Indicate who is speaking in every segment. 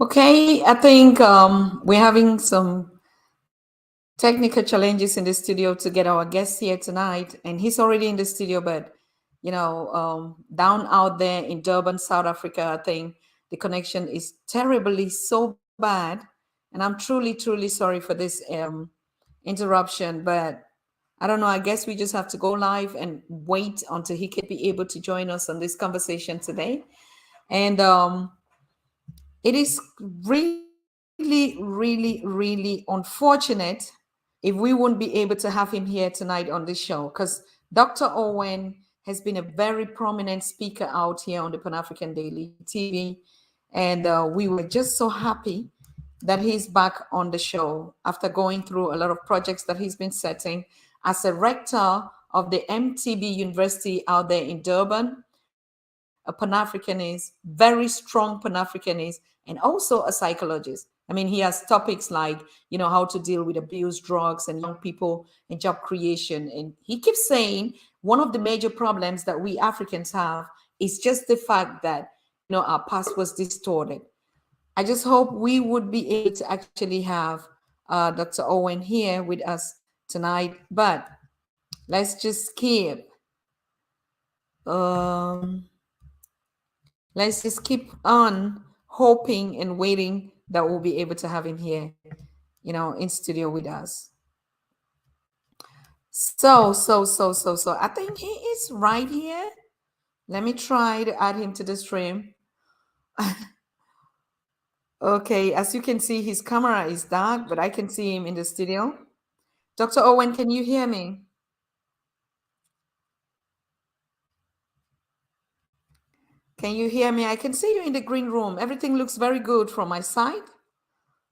Speaker 1: Okay, I think we're having some technical challenges in the studio to get our guest here tonight, and he's already in the studio. But down out there in Durban, South Africa, I think the connection is terribly so bad, and I'm truly sorry for this interruption. But I don't know. I guess we just have to go live and wait until he could be able to join us on this conversation today. And it is really unfortunate if we won't be able to have him here tonight on this show, because Dr. Owen has been a very prominent speaker out here on the Pan African Daily TV. And we were just so happy that he's back on the show after going through a lot of projects that he's been setting as a rector of the MTB University out there in Durban, a Pan-Africanist, very strong Pan-Africanist, and also a psychologist. I mean, he has topics like, how to deal with abuse, drugs, and young people and job creation. And he keeps saying one of the major problems that we Africans have is just the fact that, our past was distorted. I just hope we would be able to actually have Dr. Owen here with us tonight. But let's just keep um, let's just keep on hoping and waiting that we'll be able to have him here, in studio with us. So I think he is right here. Let me try to add him to the stream. Okay, as you can see, his camera is dark, but I can see him in the studio. Dr. Owen, can you hear me? Can you hear me? I can see you in the green room. Everything looks very good from my side.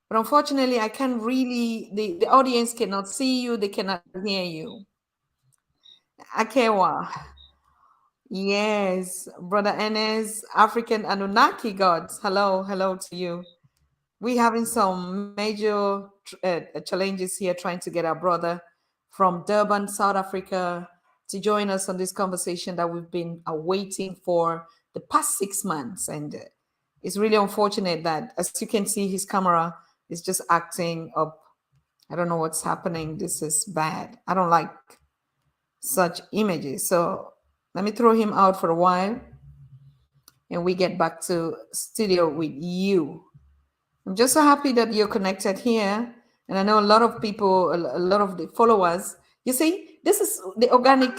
Speaker 1: But unfortunately, I can't really, the audience cannot see you, they cannot hear you. Akewa. Yes, Brother Enes, African Anunnaki gods. Hello to you. We having some major challenges here trying to get our brother from Durban, South Africa, to join us on this conversation that we've been awaiting for the past 6 months. And it's really unfortunate that, as you can see, his camera is just acting up. I don't know what's happening. This is bad. I don't like such images. So let me throw him out for a while and we get back to studio with you. I'm just so happy that you're connected here. And I know a lot of people, a lot of the followers, you see, this is the organic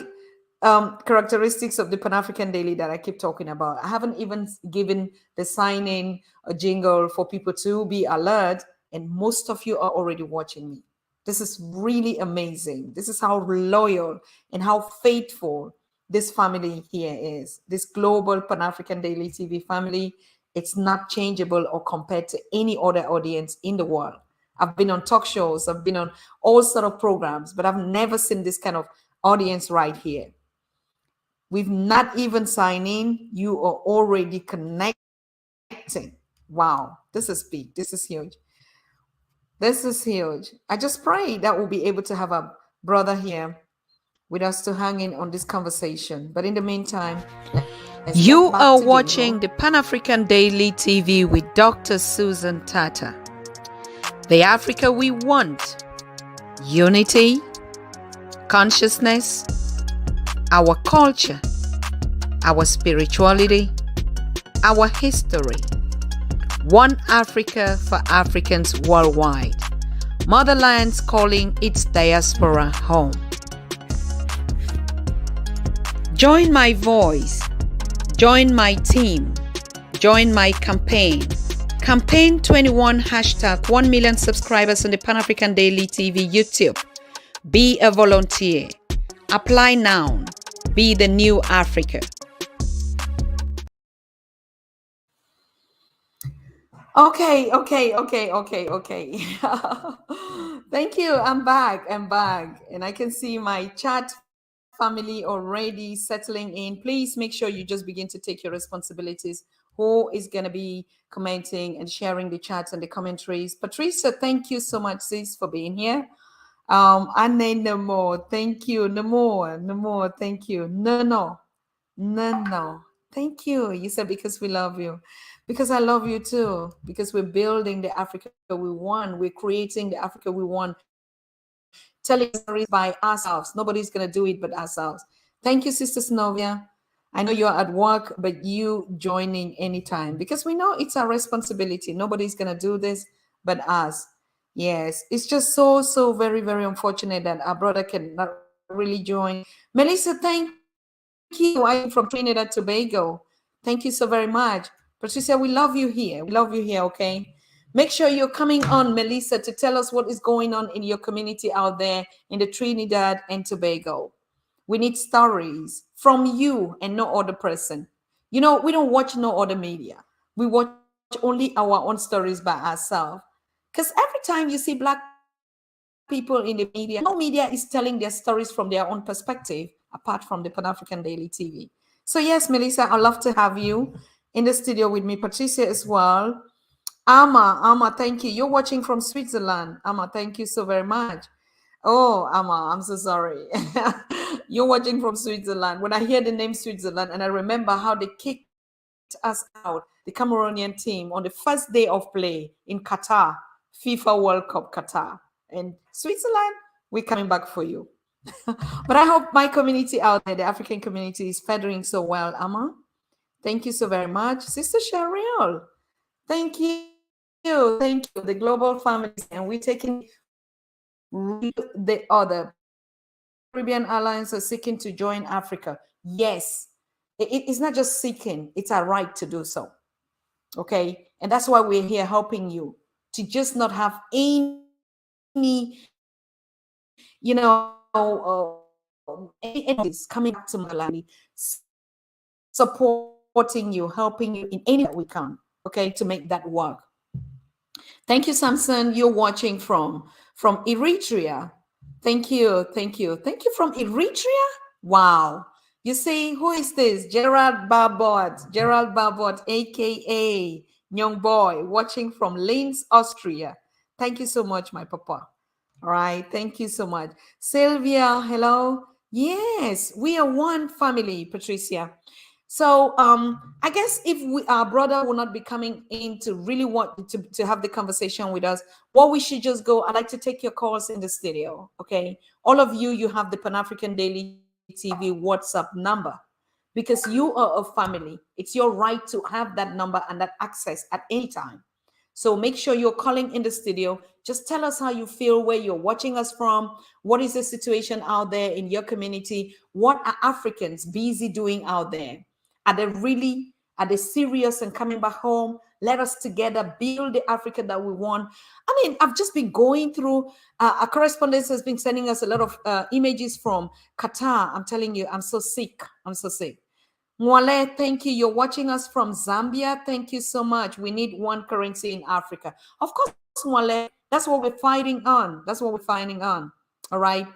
Speaker 1: characteristics of the Pan-African Daily that I keep talking about. I haven't even given the sign-in a jingle for people to be alert, and most of you are already watching me. This is really amazing. This is how loyal and how faithful this family here is. This global Pan-African Daily TV family, it's not changeable or compared to any other audience in the world. I've been on talk shows, I've been on all sort of programs, but I've never seen this kind of audience right here. We've not even signed in. You are already connecting. Wow, this is big. This is huge. This is huge. I just pray that we'll be able to have a brother here with us to hang in on this conversation. But in the meantime,
Speaker 2: you are watching the Pan-African Daily TV with Dr. Susan Tata. The Africa we want: unity, consciousness, our culture, our spirituality, our history. One Africa for Africans worldwide. Motherland's calling its diaspora home. Join my voice. Join my team. Join my campaign. Campaign 21 hashtag 1 million subscribers on the Pan-African Daily TV YouTube. Be a volunteer. Apply now. Be the new Africa.
Speaker 1: Okay. Thank you. I'm back. And I can see my chat family already settling in. Please make sure you just begin to take your responsibilities. Who is going to be commenting and sharing the chats and the commentaries? Patricia, thank you so much, sis, for being here. Anne Namo, thank you. Namo, thank you. No. Thank you. You said because we love you. Because I love you too. Because we're building the Africa we want. We're creating the Africa we want. Telling our stories by ourselves. Nobody's going to do it but ourselves. Thank you, Sister Snovia. I know you're at work, but you joining anytime because we know it's our responsibility. Nobody's going to do this but us. Yes, it's just so, so very, very unfortunate that our brother cannot really join. Melissa, thank you. I see you watching from Trinidad Tobago. Thank you so very much. Patricia, we love you here. We love you here, okay? Make sure you're coming on, Melissa, to tell us what is going on in your community out there in the Trinidad and Tobago. We need stories from you and no other person. You know, we don't watch no other media. We watch only our own stories by ourselves. Because every time you see Black people in the media, no media is telling their stories from their own perspective, apart from the Pan African Daily TV. So, yes, Melissa, I'd love to have you in the studio with me, Patricia as well. Ama, thank you. You're watching from Switzerland. Ama, thank you so very much. Oh, Ama, I'm so sorry. You're watching from Switzerland. When I hear the name Switzerland and I remember how they kicked us out, the Cameroonian team, on the first day of play in Qatar, FIFA World Cup Qatar. And Switzerland, we're coming back for you. But I hope my community out there, the African community, is faring so well, Ama. Thank you so very much. Sister Cheryl, thank you. Thank you. The global families, and we're taking real the other. Pan Caribbean Alliance are seeking to join Africa. Yes. It's not just seeking, it's our right to do so. Okay. And that's why we're here helping you to just not have any enemies coming back to Motherland, supporting you, helping you in any way that we can, okay, to make that work. Thank you, Samson. You're watching from Eritrea. Thank you from Eritrea. Wow. You see, who is this? Gerald Barbot, aka Young Boy, watching from Linz, Austria. Thank you so much, my papa. All right, thank you so much. Sylvia, hello. Yes, we are one family, Patricia. So I guess if our brother will not be coming in to really want to have the conversation with us, what we should just go, I'd like to take your calls in the studio. Okay. All of you, you have the Pan African Daily TV WhatsApp number because you are a family. It's your right to have that number and that access at any time. So make sure you're calling in the studio. Just tell us how you feel, where you're watching us from. What is the situation out there in your community? What are Africans busy doing out there? Are they serious and coming back home? Let us together build the Africa that we want. I mean, I've just been going through, our correspondence has been sending us a lot of images from Qatar. I'm telling you, I'm so sick. I'm so sick. Mwale, thank you. You're watching us from Zambia. Thank you so much. We need one currency in Africa. Of course, Mwale, that's what we're fighting on. That's what we're fighting on. All right.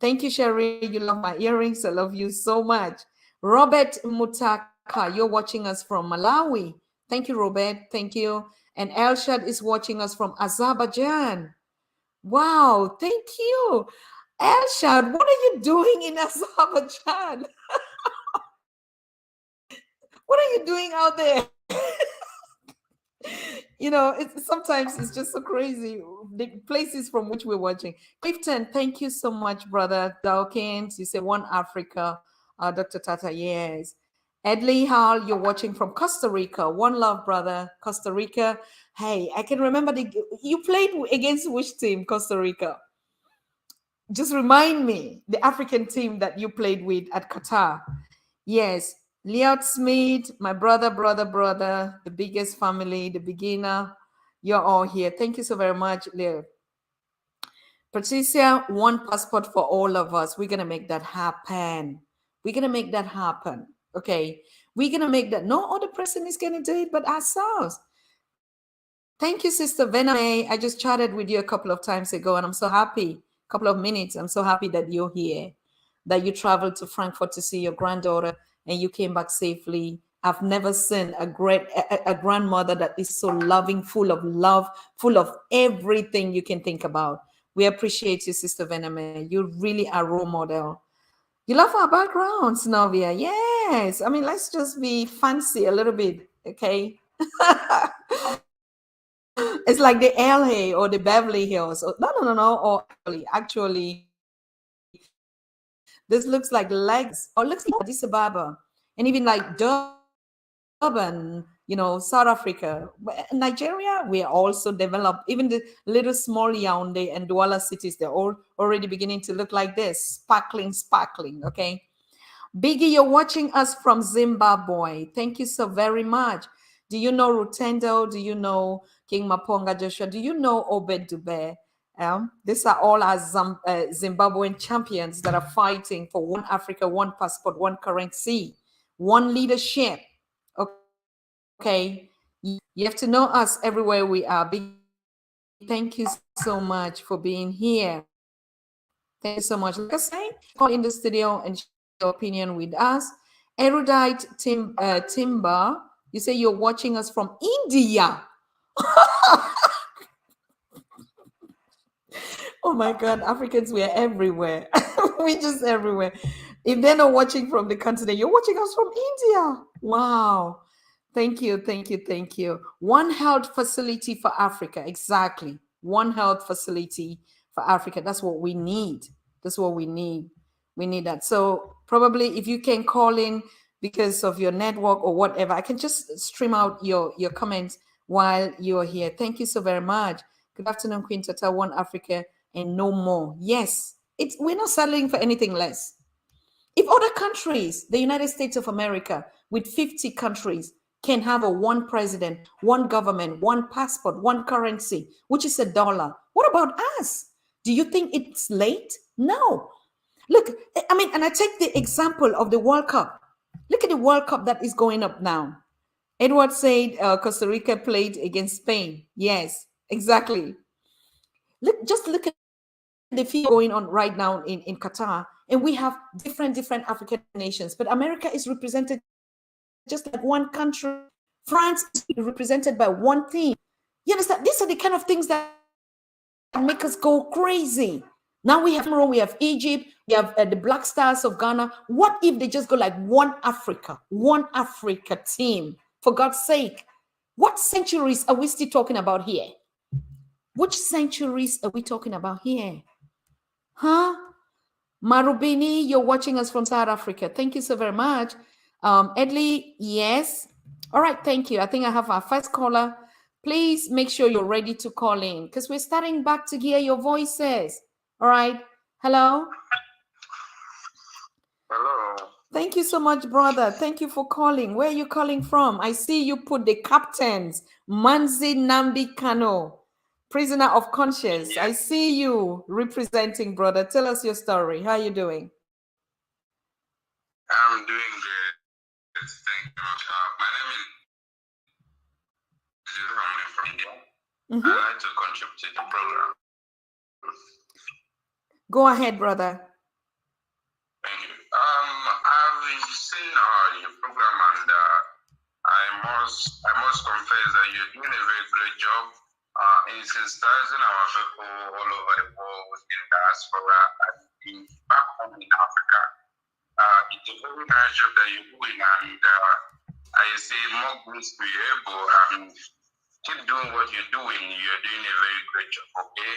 Speaker 1: Thank you, Sherry. You love my earrings. I love you so much. Robert Mutaka, you're watching us from Malawi. Thank you, Robert. Thank you. And Elshad is watching us from Azerbaijan. Wow. Thank you. Elshad, what are you doing in Azerbaijan? What are you doing out there? Sometimes it's just so crazy. The places from which we're watching. Clifton, thank you so much, brother. Dawkins, you say One Africa. Dr. Tata, yes. Edley Hall, you're watching from Costa Rica. One love, brother. Costa Rica. Hey, I can remember you played against which team, Costa Rica? Just remind me, the African team that you played with at Qatar. Yes, Leot Smith, my brother, the biggest family, the beginner. You're all here. Thank you so very much, Leo. Patricia, one passport for all of us. We're going to make that happen. We're going to make that happen. Okay. We're going to make that. No other person is going to do it but ourselves. Thank you, Sister Vename. I just chatted with you a couple of times ago, and I'm so happy. A couple of minutes. I'm so happy that you're here, that you traveled to Frankfurt to see your granddaughter and you came back safely. I've never seen a grandmother that is so loving, full of love, full of everything you can think about. We appreciate you, Sister Vename. You really are a role model. You love our backgrounds, Novia. Yes. I mean, let's just be fancy a little bit, okay? It's like the LA or the Beverly Hills. No. Or actually, this looks like Legs or looks like Addis Ababa, and even like Durban, South Africa, Nigeria. We are also developed. Even the little small Yaoundé and Douala cities, they're all already beginning to look like this, sparkling, sparkling. Okay. Biggie, you're watching us from Zimbabwe. Thank you so very much. Do you know Rutendo? Do you know King Maponga Joshua? Do you know Obed Dube? These are all our Zimbabwean champions that are fighting for one Africa, one passport, one currency, one leadership. Okay. You have to know us everywhere we are. Biggie, thank you so much for being here. Thank you so much. Like I say, call in the studio and share your opinion with us. Erudite Timber, you say you're watching us from India. Oh my God, Africans, we are everywhere. We're just everywhere. If they're not watching from the continent, you're watching us from India. Wow. Thank you, thank you, thank you. One health facility for Africa. Exactly. One health facility for Africa. That's what we need. That's what we need. We need that. So probably if you can call in because of your network or whatever, I can just stream out your comments while you're here. Thank you so very much. Good afternoon, Queen Tata, One Africa and no more. Yes, we're not settling for anything less. If other countries, the United States of America, with 50 countries, can have a one president, one government, one passport, one currency, which is a dollar, what about us? Do you think it's late? No. Look, I mean, and I take the example of the World Cup. Look at the World Cup that is going up now. Edward said Costa Rica played against Spain. Yes, exactly. Just look at the FIFA going on right now in Qatar, and we have different African nations, but America is represented just like one country. France is represented by one team. You understand? These are the kind of things that make us go crazy. Now we have Cameroon, we have Egypt, we have the Black Stars of Ghana. What if they just go like one Africa team? For God's sake, what centuries are we still talking about here? Which centuries are we talking about here? Huh? Marubini, you're watching us from South Africa. Thank you so very much. Edley, yes. All right, thank you. I think I have our first caller. Please make sure you're ready to call in because we're starting back to hear your voices. All right. Hello.
Speaker 3: Hello.
Speaker 1: Thank you so much, brother. Thank you for calling. Where are you calling from? I see you put the captains, Manzi Nambi Kano, prisoner of conscience. I see you representing, brother. Tell us your story. How are you doing?
Speaker 3: I'm doing good. Thank you. My name is from India.
Speaker 1: Mm-hmm.
Speaker 3: I like to contribute to the program.
Speaker 1: Go ahead, brother.
Speaker 3: Thank you. I've seen your program, and I must confess that you're doing a very great job in sensitizing our people all over the world in diaspora and back home in Africa. It's a very nice job that you're doing, and I say more grace to you, but keep doing what you're doing. You're doing a very great job, okay?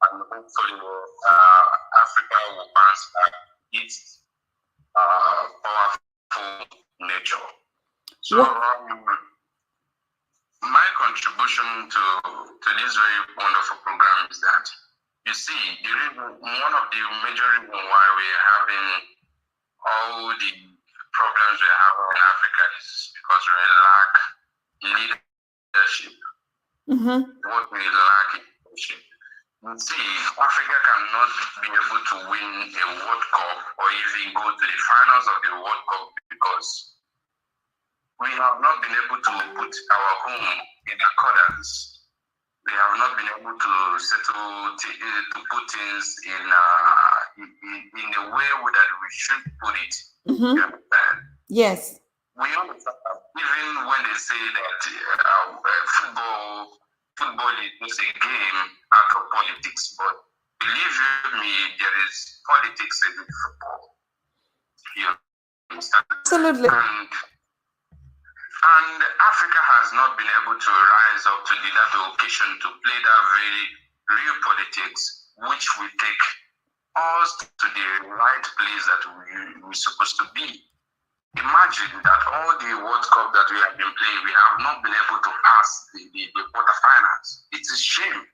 Speaker 3: And hopefully, Africa will bounce back its powerful nature. So, my contribution to this very wonderful program is that you see, one of the major reasons why we're having all the problems we have in Africa is because we lack leadership.
Speaker 1: Mm-hmm.
Speaker 3: What we lack is leadership. You see, Africa cannot be able to win a World Cup or even go to the finals of the World Cup because we have not been able to put our home in accordance. We have not been able to settle to put things in a way that we should put it.
Speaker 1: Mm-hmm.
Speaker 3: You understand?
Speaker 1: Yes.
Speaker 3: We understand, even when they say that football is just a game out of politics, but believe me, there is politics in football. You understand?
Speaker 1: Absolutely.
Speaker 3: And And Africa has not been able to rise up to that occasion to play that very real politics, which will take us to the right place that we're supposed to be. Imagine that all the World Cup that we have been playing, we have not been able to pass the quarterfinals. It's a shame.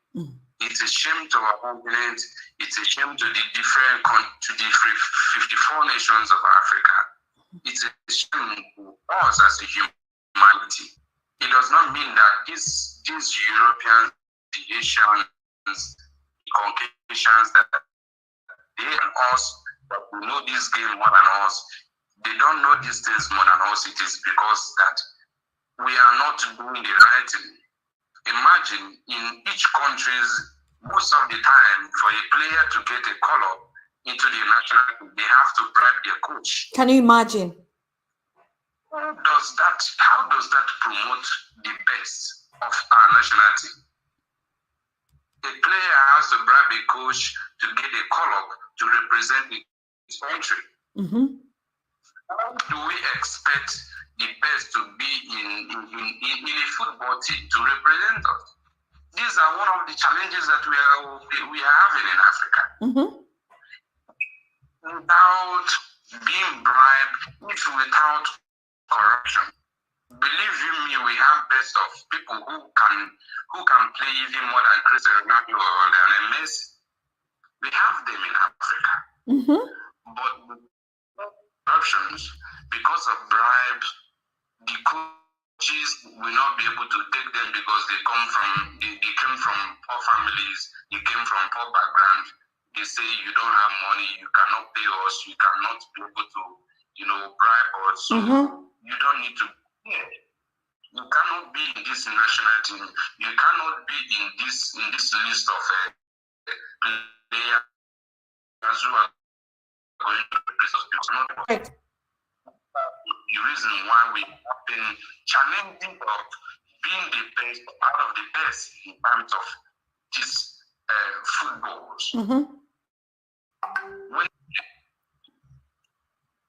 Speaker 3: It's a shame to our continent. It's a shame to the 54 nations of Africa. It's a shame to us as a humanity. It does not mean that these Europeans, the Asians, the Caucasians, that they and us, that we know this game more than us, they don't know these things more than us. It is because that we are not doing the right thing. Imagine in each country, most of the time, for a player to get a call-up into the national team, they have to bribe their coach.
Speaker 1: Can you imagine?
Speaker 3: How does that promote the best of our national team? A player has to bribe a coach to get a call-up to represent his country. How do we expect the best to be in a football team to represent us? These are one of the challenges that we are having in Africa. Without being bribed, without corruption. Believe you me, we have best of people who can play even more than Cristiano Ronaldo or Lionel Messi. We have them in Africa. But corruptions, because of bribes, the coaches will not be able to take them because they came from poor families, they came from poor background. They say you don't have money, you cannot pay us, you cannot be able to, bribe us. So you don't need to. You cannot be in this national team. You cannot be in this list of players who are going to represent us. The reason why we have been challenging of being the best, out of the best in terms of these footballs. When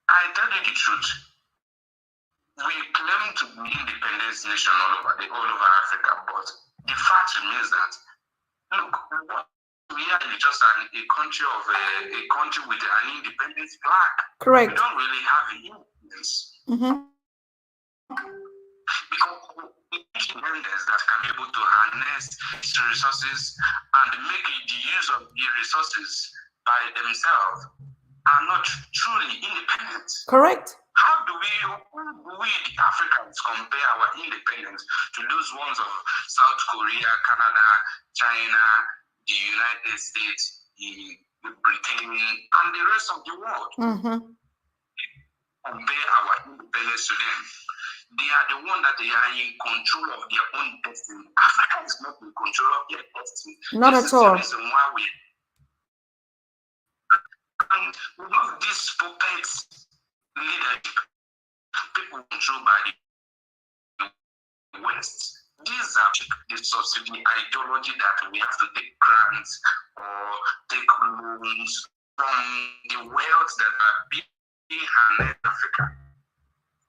Speaker 3: I tell you the truth, we claim to be independent nation all over Africa, but the fact remains that look, we are just a country with an independent flag.
Speaker 1: Correct.
Speaker 3: We don't really have independence. Because independence that can be able to harness its resources and make the use of the resources by themselves are not truly independent.
Speaker 1: Correct.
Speaker 3: How do we the Africans compare our independence to those ones of South Korea, Canada, China, the United States, the Britain, and the rest of the world? Compare our independence to them. They are the one that they are in control of their own destiny. Africa is not in control of their destiny.
Speaker 1: Not at all.
Speaker 3: This is the reason why we have these puppets leadership, people controlled by the West. These are the subsidy ideology that we have to take grants or take loans from the wealth that are being handed in Africa,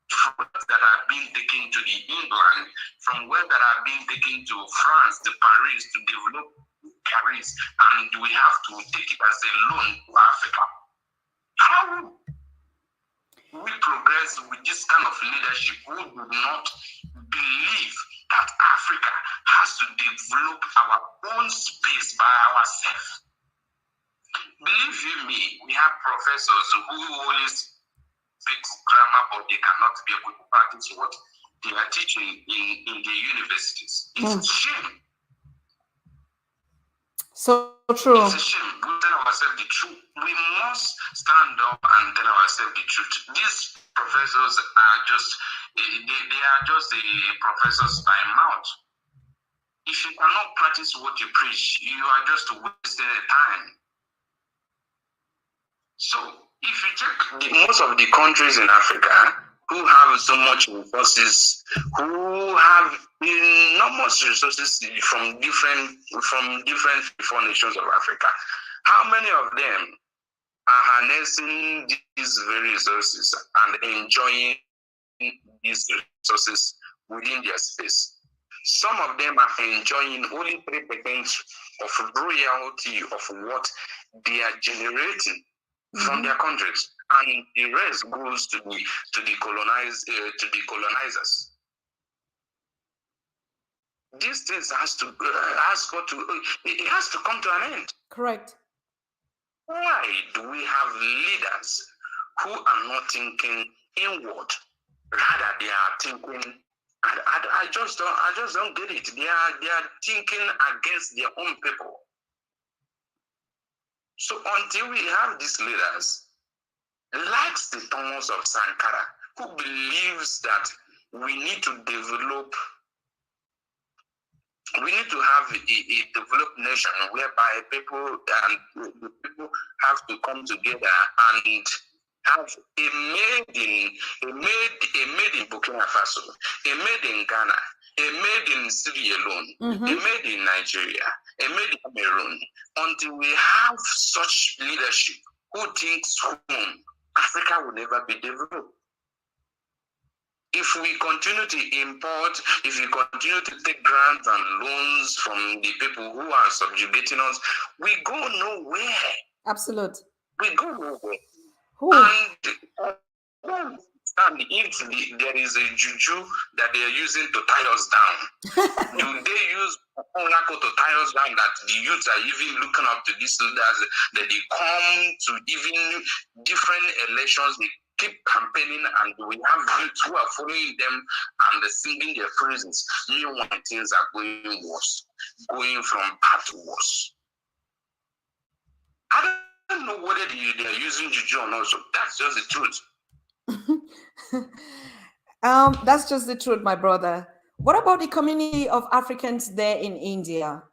Speaker 3: from wealth that are being taken to the England, from wealth that are being taken to France, to Paris, to develop Paris, and we have to take it as a loan to Africa. How we progress with this kind of leadership who do not believe that Africa has to develop our own space by ourselves? Believe you me, we have professors who always speak grammar, but they cannot be able to practice what they are teaching in the universities. It's a shame.
Speaker 1: So true.
Speaker 3: It's a shame. We tell ourselves the truth. We must stand up and tell ourselves the truth. These professors are just the professors by mouth. If you cannot practice what you preach, you are just wasting time. So if you check most of the countries in Africa who have so much resources, who have enormous resources from different 54 nations of Africa, how many of them are harnessing these very resources and enjoying these resources within their space. Some of them are enjoying only 3% of royalty of what they are generating from their countries, and the rest goes to the colonizers. These things has to come to an end.
Speaker 1: Correct.
Speaker 3: Why do we have leaders who are not thinking inward, rather they are thinking? I just don't get it. They are thinking against their own people. So until we have these leaders, like the Thomas of Sankara, who believes that we need to develop, we need to have a developed nation whereby people have to come together and have a made in Burkina Faso, a made in Ghana, a made in Sierra Leone, a made in Nigeria, a made in Cameroon. Until we have such leadership who thinks home, Africa will never be developed. If we continue to import, if we continue to take grants and loans from the people who are subjugating us, we go nowhere.
Speaker 1: Absolute.
Speaker 3: We go nowhere. And if there is a juju that they are using to tie us down, do they use oracle to tie us down that the youths are even looking up to these leaders, that they come to even different elections, they keep campaigning, and we have youths who are following them and singing their praises. Meanwhile, things are going worse, going from bad to worse. I don't know whether they are using juju or not, so that's just the truth.
Speaker 1: That's just the truth, my brother. What about the community of Africans there in India?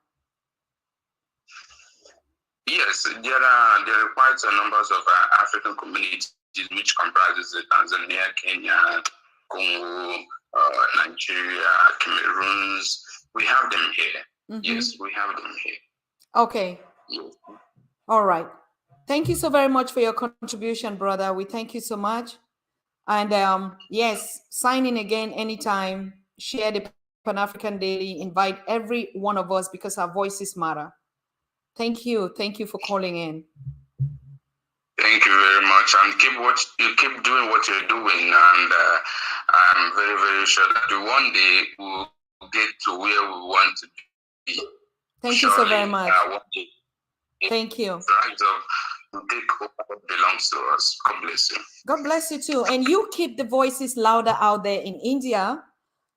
Speaker 3: Yes, there are quite a numbers of African communities which comprises Tanzania, Kenya, Congo, Nigeria, Cameroons. We have them here. Yes, we have them here.
Speaker 1: Okay.
Speaker 3: Yes.
Speaker 1: All right. Thank you so very much for your contribution, brother. We thank you so much. And yes, sign in again anytime. Share the Pan-African Daily. Invite every one of us because our voices matter. Thank you. Thank you for calling in.
Speaker 3: Thank you very much, and keep doing what you're doing. And I'm very, very sure that one day we'll get to where we want to be.
Speaker 1: Thank you so very much. Thank you.
Speaker 3: To take over what belongs to us. God bless you.
Speaker 1: God bless you too. And you keep the voices louder out there in India,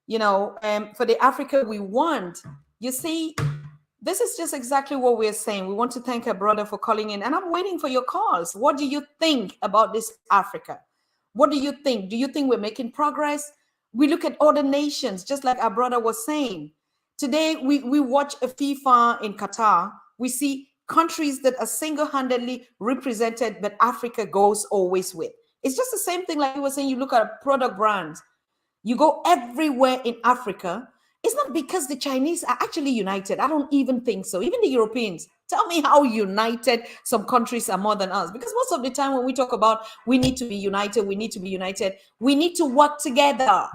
Speaker 1: you know, for the Africa we want. You see, this is just exactly what we're saying. We want to thank our brother for calling in, and I'm waiting for your calls. What do you think about this Africa? What do you think? Do you think we're making progress? We look at other nations, just like our brother was saying. Today, we watch a FIFA in Qatar. We see countries that are single-handedly represented, but Africa goes always with. It's just the same thing like you were saying. You look at product brands. You go everywhere in Africa. It's not because the Chinese are actually united. I don't even think so. Even the Europeans. Tell me how united some countries are more than us. Because most of the time when we talk about we need to be united, we need to be united, we need to work together.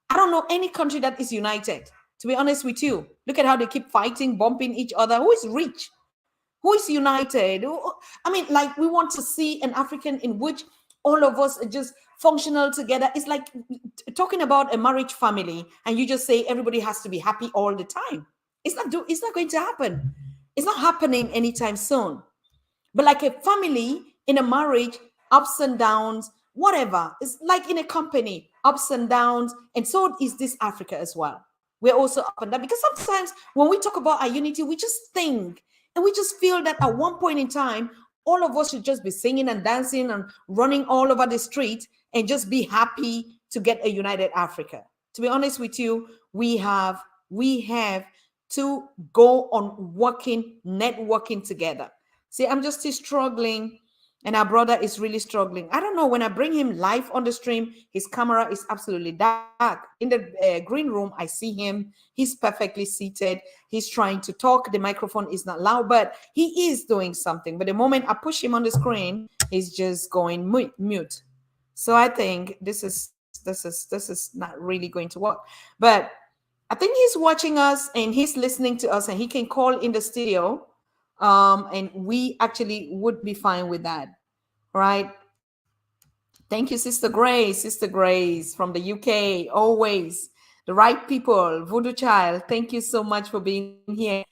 Speaker 1: I don't know any country that is united, to be honest with you. Look at how they keep fighting, bumping each other. Who is rich? Who is united? I mean, like, we want to see an African in which all of us are just functional together. It's like talking about a marriage family and you just say everybody has to be happy all the time. It's not going to happen. It's not happening anytime soon. But like a family in a marriage, ups and downs, whatever. It's like in a company, ups and downs. And so is this Africa as well. We're also up and down, because sometimes when we talk about our unity, we just think and we just feel that at one point in time, all of us should just be singing and dancing and running all over the street and just be happy to get a united Africa. To be honest with you, we have to go on working, networking together. See, I'm just still struggling, and our brother is really struggling. I don't know, when I bring him live on the stream, his camera is absolutely dark. In the green room, I see him. He's perfectly seated. He's trying to talk. The microphone is not loud, but he is doing something. But the moment I push him on the screen, he's just going mute. So I think this is this is not really going to work. But I think he's watching us and he's listening to us, and he can call in the studio, and we actually would be fine with that, right? Thank you, Sister Grace from the UK, always the right people. Voodoo Child, thank you so much for being here.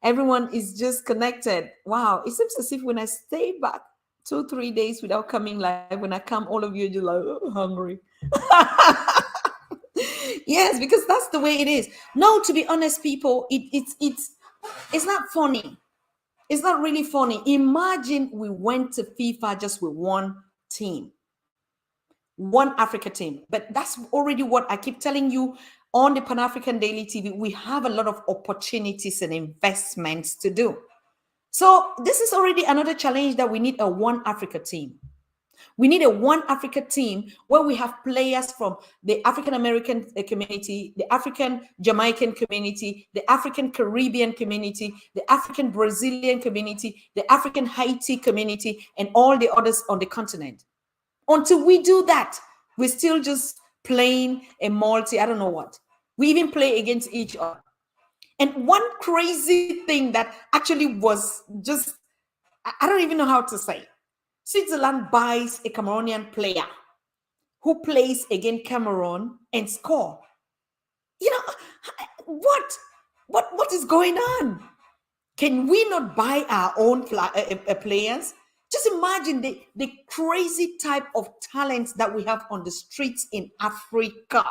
Speaker 1: Everyone is just connected. Wow, it seems as if when I stay back 2 3 days without coming live, when I come, all of you are just like, oh, hungry. Yes, because that's the way it is. No, to be honest, people, it's not funny. It's not really funny. Imagine we went to FIFA just with one team, one Africa team. But that's already what I keep telling you on the Pan African Daily TV. We have a lot of opportunities and investments to do. So this is already another challenge, that we need a one Africa team. We need a one Africa team where we have players from the African American community, the African Jamaican community, the African Caribbean community, the African Brazilian community, the African Haiti community, and all the others on the continent. Until we do that, we're still just playing a multi, I don't know what. We even play against each other. And one crazy thing that actually was just, I don't even know how to say. Switzerland buys a Cameroonian player who plays against Cameroon and score. You know, what is going on? Can we not buy our own players? Just imagine the crazy type of talents that we have on the streets in Africa.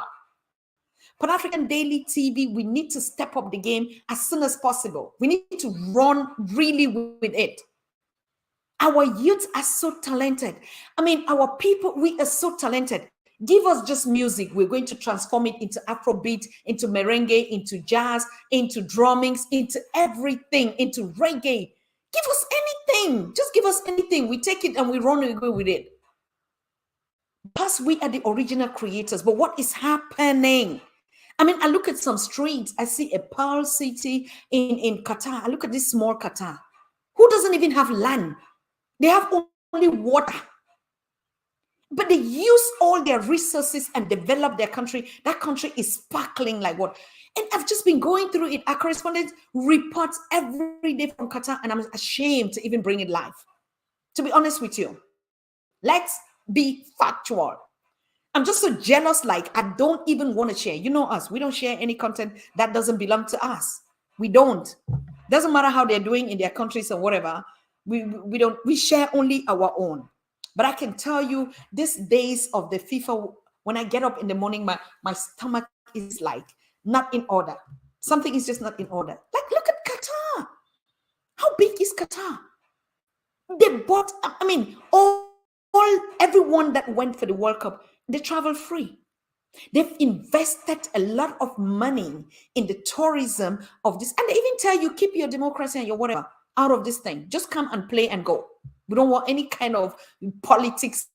Speaker 1: Pan African Daily TV, we need to step up the game as soon as possible. We need to run really with it. Our youth are so talented. I mean, our people, we are so talented. Give us just music. We're going to transform it into Afrobeat, into merengue, into jazz, into drummings, into everything, into reggae. Give us anything. Just give us anything. We take it and we run and go with it. Because we are the original creators. But what is happening? I mean, I look at some streets. I see a Pearl City in Qatar. I look at this small Qatar. Who doesn't even have land? They have only water. But they use all their resources and develop their country. That country is sparkling like what? And I've just been going through it. Our correspondent reports every day from Qatar, and I'm ashamed to even bring it live. To be honest with you, let's be factual. I'm just so jealous, like I don't even want to share. You know us, we don't share any content that doesn't belong to us. We don't. Doesn't matter how they're doing in their countries or whatever. We don't. We share only our own. But I can tell you, these days of the FIFA, when I get up in the morning, my stomach is like not in order. Something is just not in order. Like, look at Qatar. How big is Qatar? They bought, I mean, everyone that went for the World Cup, they travel free. They've invested a lot of money in the tourism of this. And they even tell you, keep your democracy and your whatever out of this thing. Just come and play and go. We don't want any kind of politics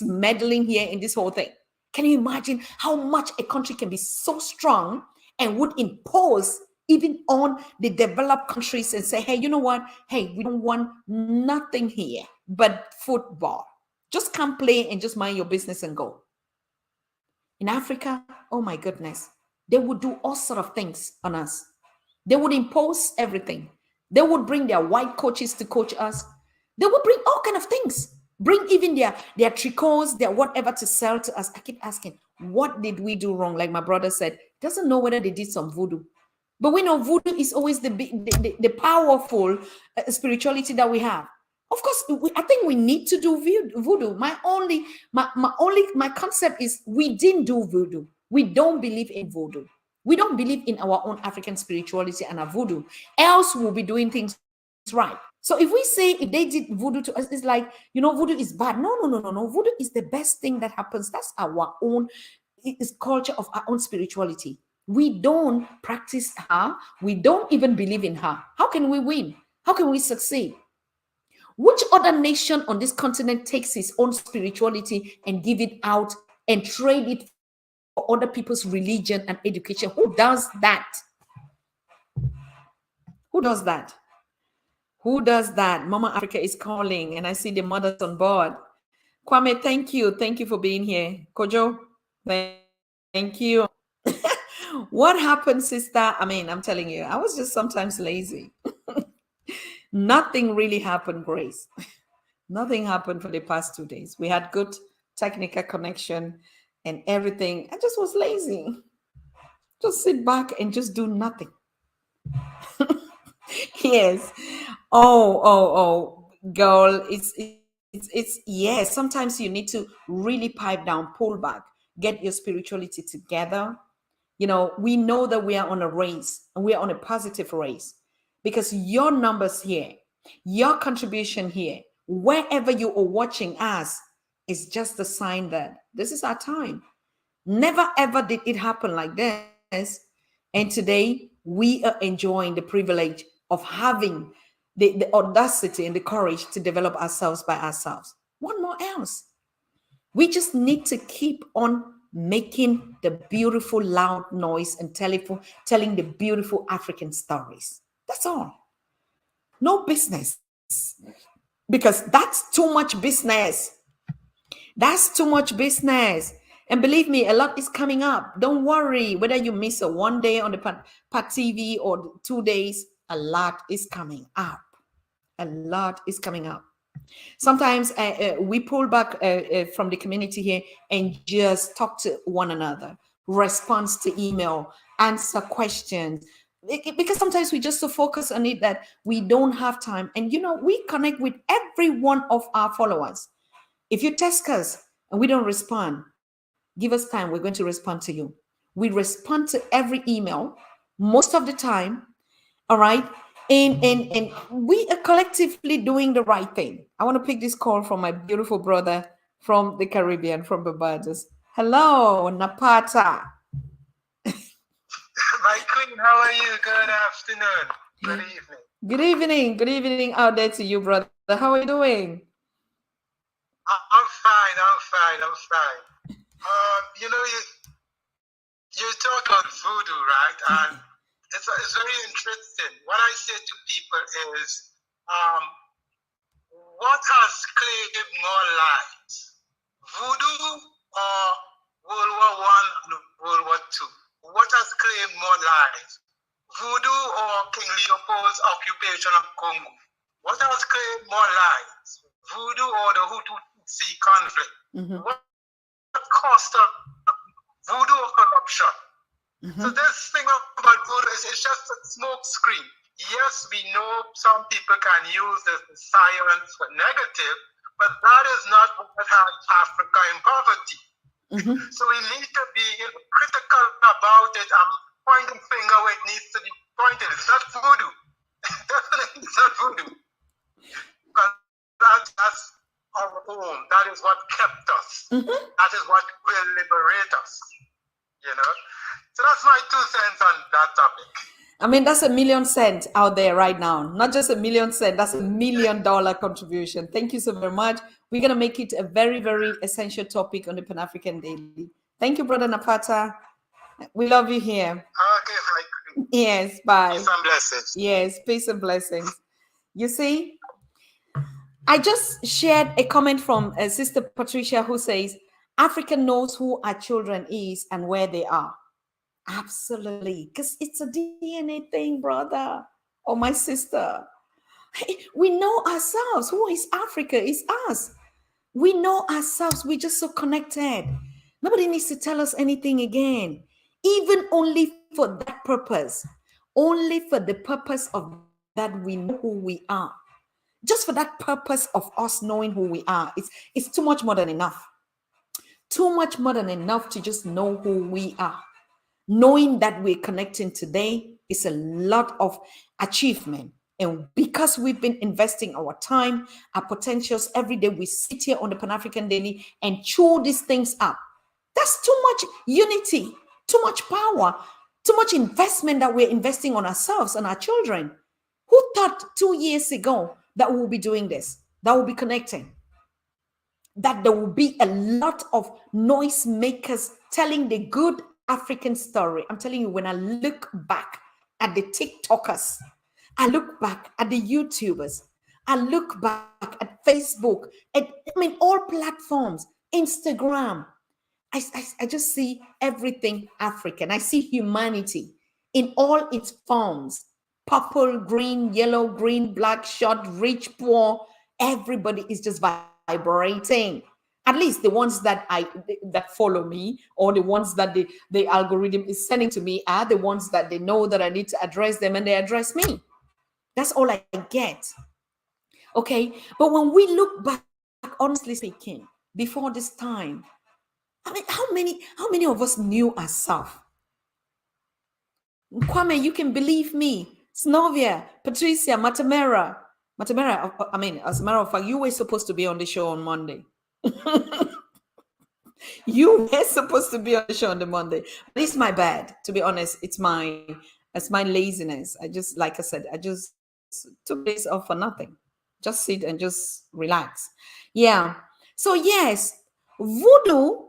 Speaker 1: meddling here in this whole thing. Can you imagine how much a country can be so strong and would impose even on the developed countries and say, hey, you know what? Hey, we don't want nothing here but football. Just come play and just mind your business and go. In Africa, oh my goodness, they would do all sort of things on us. They would impose everything. They would bring their white coaches to coach us. They would bring all kind of things. Bring even their tricots, their whatever to sell to us. I keep asking, what did we do wrong? Like my brother said, doesn't know whether they did some voodoo. But we know voodoo is always the powerful spirituality that we have. Of course, I think we need to do voodoo. My concept is we didn't do voodoo. We don't believe in voodoo. We don't believe in our own African spirituality and our voodoo. Else we'll be doing things right. So if we say if they did voodoo to us, it's like, voodoo is bad. No. Voodoo is the best thing that happens. That's our own, it's culture of our own spirituality. We don't practice her. We don't even believe in her. How can we win? How can we succeed? Which other nation on this continent takes its own spirituality and give it out and trade it for other people's religion and education? Who does that? Who does that? Who does that? Mama Africa is calling, and I see the mothers on board. Kwame, thank you. Thank you for being here. Kojo, Thank you. What happened, sister? I mean, I'm telling you, I was just sometimes lazy. Nothing really happened, Grace. Nothing happened for the past 2 days. We had good technical connection and everything. I just was lazy. Just sit back and just do nothing. Yes. Girl, it's yes. Sometimes you need to really pipe down, pull back, get your spirituality together. We know that we are on a race and we are on a positive race because your numbers here, your contribution here, wherever you are watching us, is just a sign that this is our time. Never ever did it happen like this. And today we are enjoying the privilege of having the audacity and the courage to develop ourselves by ourselves. What more else? We just need to keep on making the beautiful, loud noise and telling the beautiful African stories. That's all. No business. Because that's too much business. That's too much business. And believe me, a lot is coming up. Don't worry whether you miss a 1 day on the Padtv or 2 days, a lot is coming up. A lot is coming up. Sometimes we pull back from the community here and just talk to one another, response to email, answer questions. Because sometimes we just so focus on it that we don't have time. And we connect with every one of our followers. If you text us and we don't respond, give us time. We're going to respond to you. We respond to every email most of the time. All right. And we are collectively doing the right thing. I want to pick this call from my beautiful brother from the Caribbean, from Barbados. Hello, Napata.
Speaker 4: My queen, how are you? Good afternoon. Good evening.
Speaker 1: Good evening. Good evening out there to you, brother. How are you doing?
Speaker 4: I'm fine. I'm fine. You talk about voodoo, right? And it's very interesting. What I say to people is, what has claimed more lives, voodoo or World War One and World War Two? What has claimed more lives, voodoo or King Leopold's occupation of Congo? What has claimed more lives, voodoo or the Hutu-Tutsi conflict?
Speaker 1: Mm-hmm.
Speaker 4: What cost of voodoo or corruption?
Speaker 1: Mm-hmm.
Speaker 4: So this thing about voodoo is it's just a smoke screen. Yes, we know some people can use this science for negative, but that is not what has Africa in poverty.
Speaker 1: Mm-hmm.
Speaker 4: So we need to be critical about it and pointing finger where it needs to be pointed. It's not voodoo. Definitely it's not voodoo. Because that's our home. That is what kept us. Mm-hmm. That is what will liberate us. So that's my 2 cents on that topic.
Speaker 1: I mean, that's $1 million out there right now. Not just $1 million, that's $1 million contribution. Thank you so very much. We're going to make it a very, very essential topic on the Pan-African Daily. Thank you, Brother Napata. We love you here.
Speaker 4: Okay,
Speaker 1: yes, bye.
Speaker 4: Peace and blessings.
Speaker 1: Yes, peace and blessings. You see, I just shared a comment from Sister Patricia who says, Africa knows who our children is and where they are. Absolutely, because it's a DNA thing, brother or my sister. We know ourselves. Who is Africa? It's us. We know ourselves. We're just so connected. Nobody needs to tell us anything again, even only for that purpose. Only for the purpose of that, we know who we are. Just for that purpose of us knowing who we are, it's too much more than enough. Too much more than enough to just know who we are. Knowing that we're connecting today is a lot of achievement. And because we've been investing our time, our potentials every day, we sit here on the Pan-African Daily and chew these things up. That's too much unity, too much power, too much investment that we're investing on ourselves and our children. Who thought 2 years ago that we'll be doing this, that we'll be connecting, that there will be a lot of noise makers telling the good African story? I'm telling you, when I look back at the TikTokers, I look back at the YouTubers, I look back at Facebook, all platforms, Instagram, I just see everything African. I see humanity in all its forms: purple, green, yellow, green, black, short, rich, poor. Everybody is just vibrating. At least the ones that follow me, or the ones that the algorithm is sending to me, are the ones that they know that I need to address them, and they address me. That's all I get. Okay. But when we look back, honestly speaking, before this time, I mean, how many of us knew ourselves? Kwame, you can believe me. Snovia, Patricia, Matamera. Matamera, I mean, as a matter of fact, you were supposed to be on the show on Monday. You were supposed to be on the show on the Monday. But it's my bad, to be honest. It's my laziness. I just, like I said, I just took days off for nothing. Just sit and just relax. Yeah. So yes, voodoo,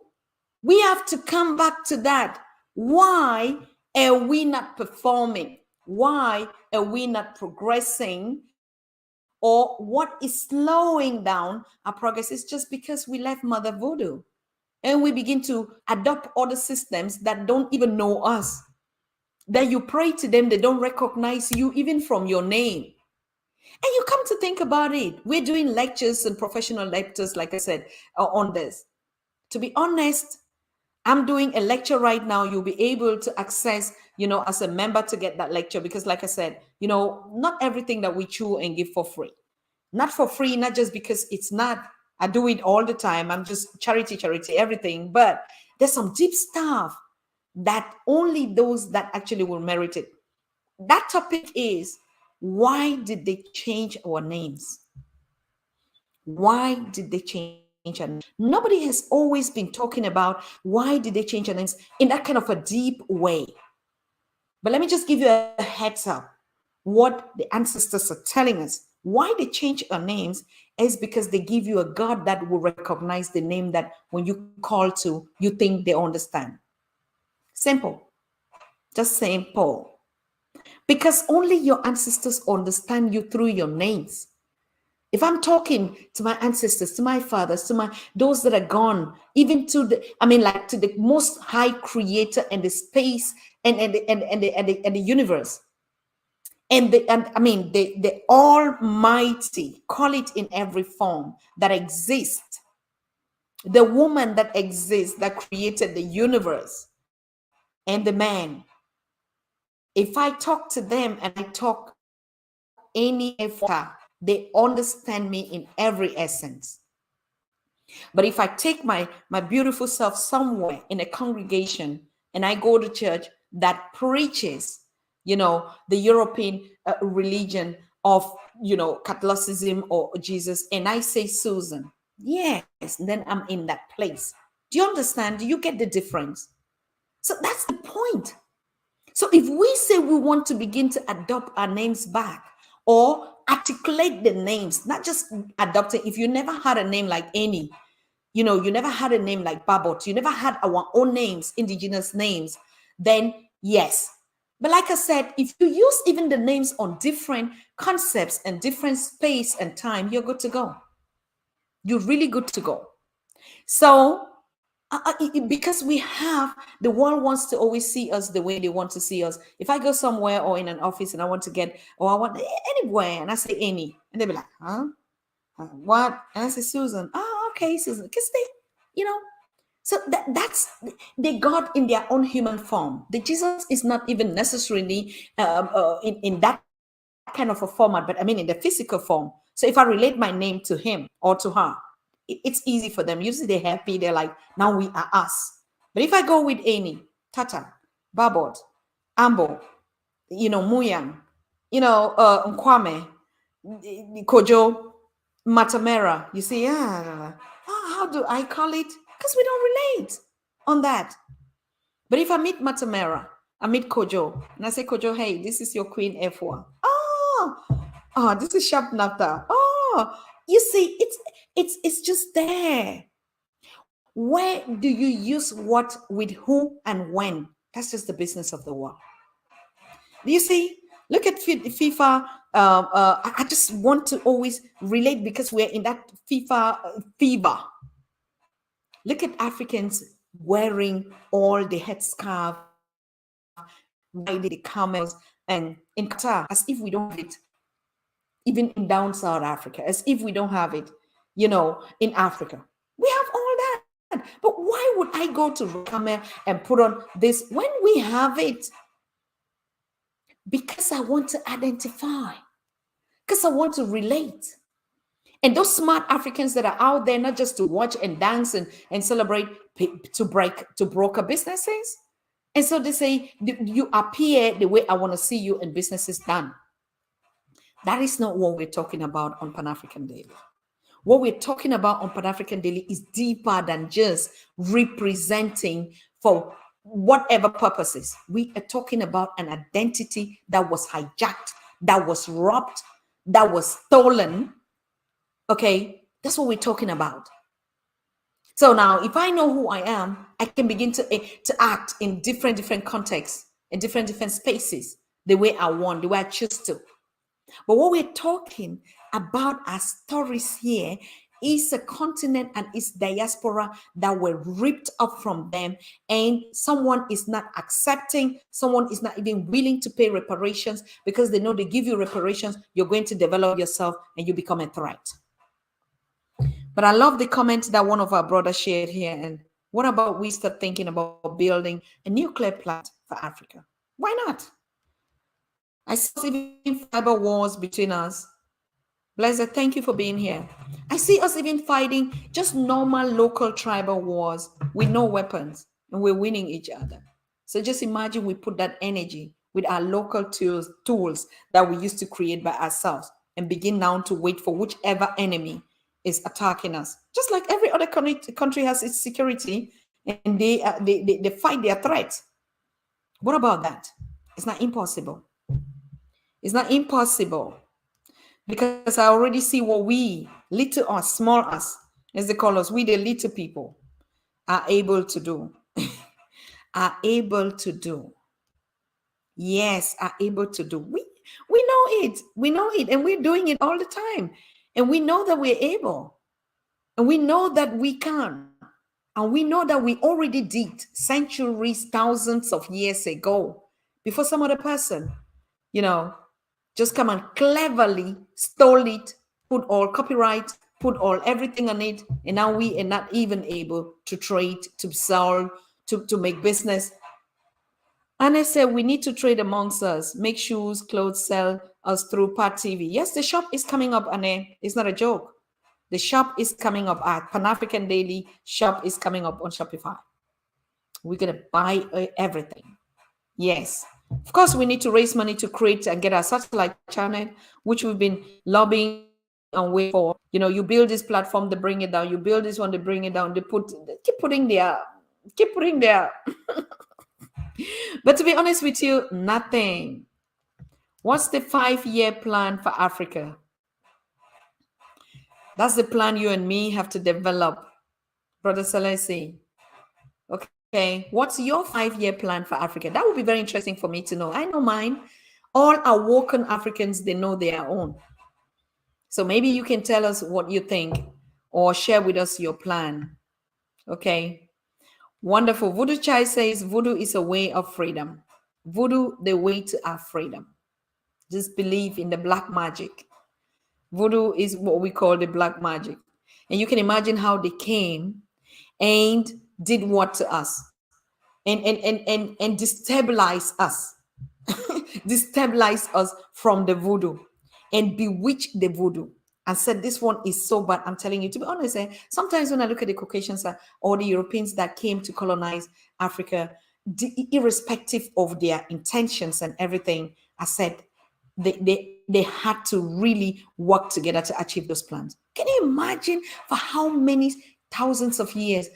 Speaker 1: we have to come back to that. Why are we not performing? Why are we not progressing? Or what is slowing down our progress? Is just because we left Mother Voodoo and we begin to adopt other systems that don't even know us. That you pray to them, they don't recognize you even from your name. And you come to think about it, we're doing lectures and professional lectures, like I said, on this. To be honest, I'm doing a lecture right now. You'll be able to access, as a member, to get that lecture, because like I said, not everything that we chew and give for free. Not for free, not just because it's not, I do it all the time. I'm just charity, everything. But there's some deep stuff that only those that actually will merit it. That topic is, why did they change our names? Why did they change our names? Nobody has always been talking about why did they change our names in that kind of a deep way. But let me just give you a heads up. What the ancestors are telling us, why they change our names, is because they give you a God that will recognize the name that when you call to, you think they understand. Simple. Just simple. Because only your ancestors understand you through your names. If I'm talking to my ancestors, to my fathers, to those that are gone, even to to the most high creator and the space and the universe, and the Almighty, call it in every form that exists, the woman that exists, that created the universe, and the man. If I talk to them and I talk any effort, they understand me in every essence. But if I take my beautiful self somewhere in a congregation and I go to church that preaches, the European religion of, Catholicism or Jesus, and I say Susan, yes, then I'm in that place. Do you understand? Do you get the difference? So that's the point. So if we say we want to begin to adopt our names back, or articulate the names, not just adopt it. If you never had a name like Annie, you never had a name like Babot, you never had our own names, indigenous names, then yes. But like I said, if you use even the names on different concepts and different space and time, you're good to go. You're really good to go. So because the world wants to always see us the way they want to see us. If I go somewhere or in an office and I want to get, or I want anywhere, and I say Annie, and they'll be like, huh? What? And I say Susan. Oh, okay, Susan. Because so that's, they got in their own human form. The Jesus is not even necessarily in that kind of a format, but I mean in the physical form. So if I relate my name to him or to her, it's easy for them. Usually they're happy. They're like, now we are us. But if I go with Annie, Tata, Babot, Ambo, Muyang, Nkwame, Kojo, Matamera, you see, how do I call it? Because we don't relate on that. But if I meet Matamera, I meet Kojo, and I say, Kojo, hey, this is your Queen F1. Oh, this is Sharp Nata. Oh, you see, it's just there. Where do you use what with who and when? That's just the business of the world. Do you see? Look at FIFA. I just want to always relate because we're in that FIFA fever. Look at Africans wearing all the headscarf, riding the camels, and in Qatar, as if we don't have it, even in down South Africa, as if we don't have it, in Africa. We have all that. But why would I go to camel and put on this when we have it? Because I want to identify, because I want to relate. And those smart Africans that are out there, not just to watch and dance and celebrate, to broker businesses. And so they say, you appear the way I want to see you and businesses done. That is not what we're talking about on Pan-African Daily. What we're talking about on Pan-African Daily is deeper than just representing for whatever purposes. We are talking about an identity that was hijacked, that was robbed, that was stolen. Okay, that's what we're talking about. So now, if I know who I am, I can begin to act in different contexts, in different spaces, the way I want, the way I choose to. But what we're talking about as stories here is a continent and its diaspora that were ripped up from them, and someone is not accepting, someone is not even willing to pay reparations because they know they give you reparations, you're going to develop yourself and you become a threat. But I love the comment that one of our brothers shared here. And what about we start thinking about building a nuclear plant for Africa? Why not? I see even fiber wars between us. Blessed, thank you for being here. I see us even fighting just normal local tribal wars with no weapons, and we're winning each other. So just imagine we put that energy with our local tools that we used to create by ourselves and begin now to wait for whichever enemy is attacking us. Just like every other country has its security, and they fight their threats. What about that? It's not impossible. It's not impossible, because I already see what we, little us, small us, as they call us, we the little people, are able to do. Are able to do. Yes, are able to do. We know it. We know it, and we're doing it all the time. And we know that we're able. And we know that we can. And we know that we already did centuries, thousands of years ago, before some other person, just come and cleverly stole it, put all copyright, put all everything on it, and now we are not even able to trade, to sell, to make business. And I said, we need to trade amongst us, make shoes, clothes, sell us through Padtv. Yes, the shop is coming up, Anne. It's not a joke. The shop is coming up at Pan-African Daily. Shop is coming up on Shopify. We're going to buy everything. Yes. Of course, we need to raise money to create and get our satellite channel, which we've been lobbying and waiting for. You build this platform, they bring it down. You build this one, they bring it down. They keep putting their. But to be honest with you, nothing. What's the 5-year plan for Africa? That's the plan you and me have to develop, Brother Celeste. Okay, what's your 5-year plan for Africa? That would be very interesting for me to know. I know mine. All awoken Africans, they know their own. So maybe you can tell us what you think or share with us your plan. Okay. Wonderful. Voodoo Chai says voodoo is a way of freedom. Voodoo, the way to our freedom. Just believe in the black magic. Voodoo is what we call the black magic. And you can imagine how they came and did what to us and destabilize us. Destabilize us from the voodoo and bewitch the voodoo and said this one is so bad. I'm telling you, to be honest, sometimes when I look at the Caucasians or the Europeans that came to colonize Africa, irrespective of their intentions and everything, I said they had to really work together to achieve those plans. Can you imagine for how many thousands of years,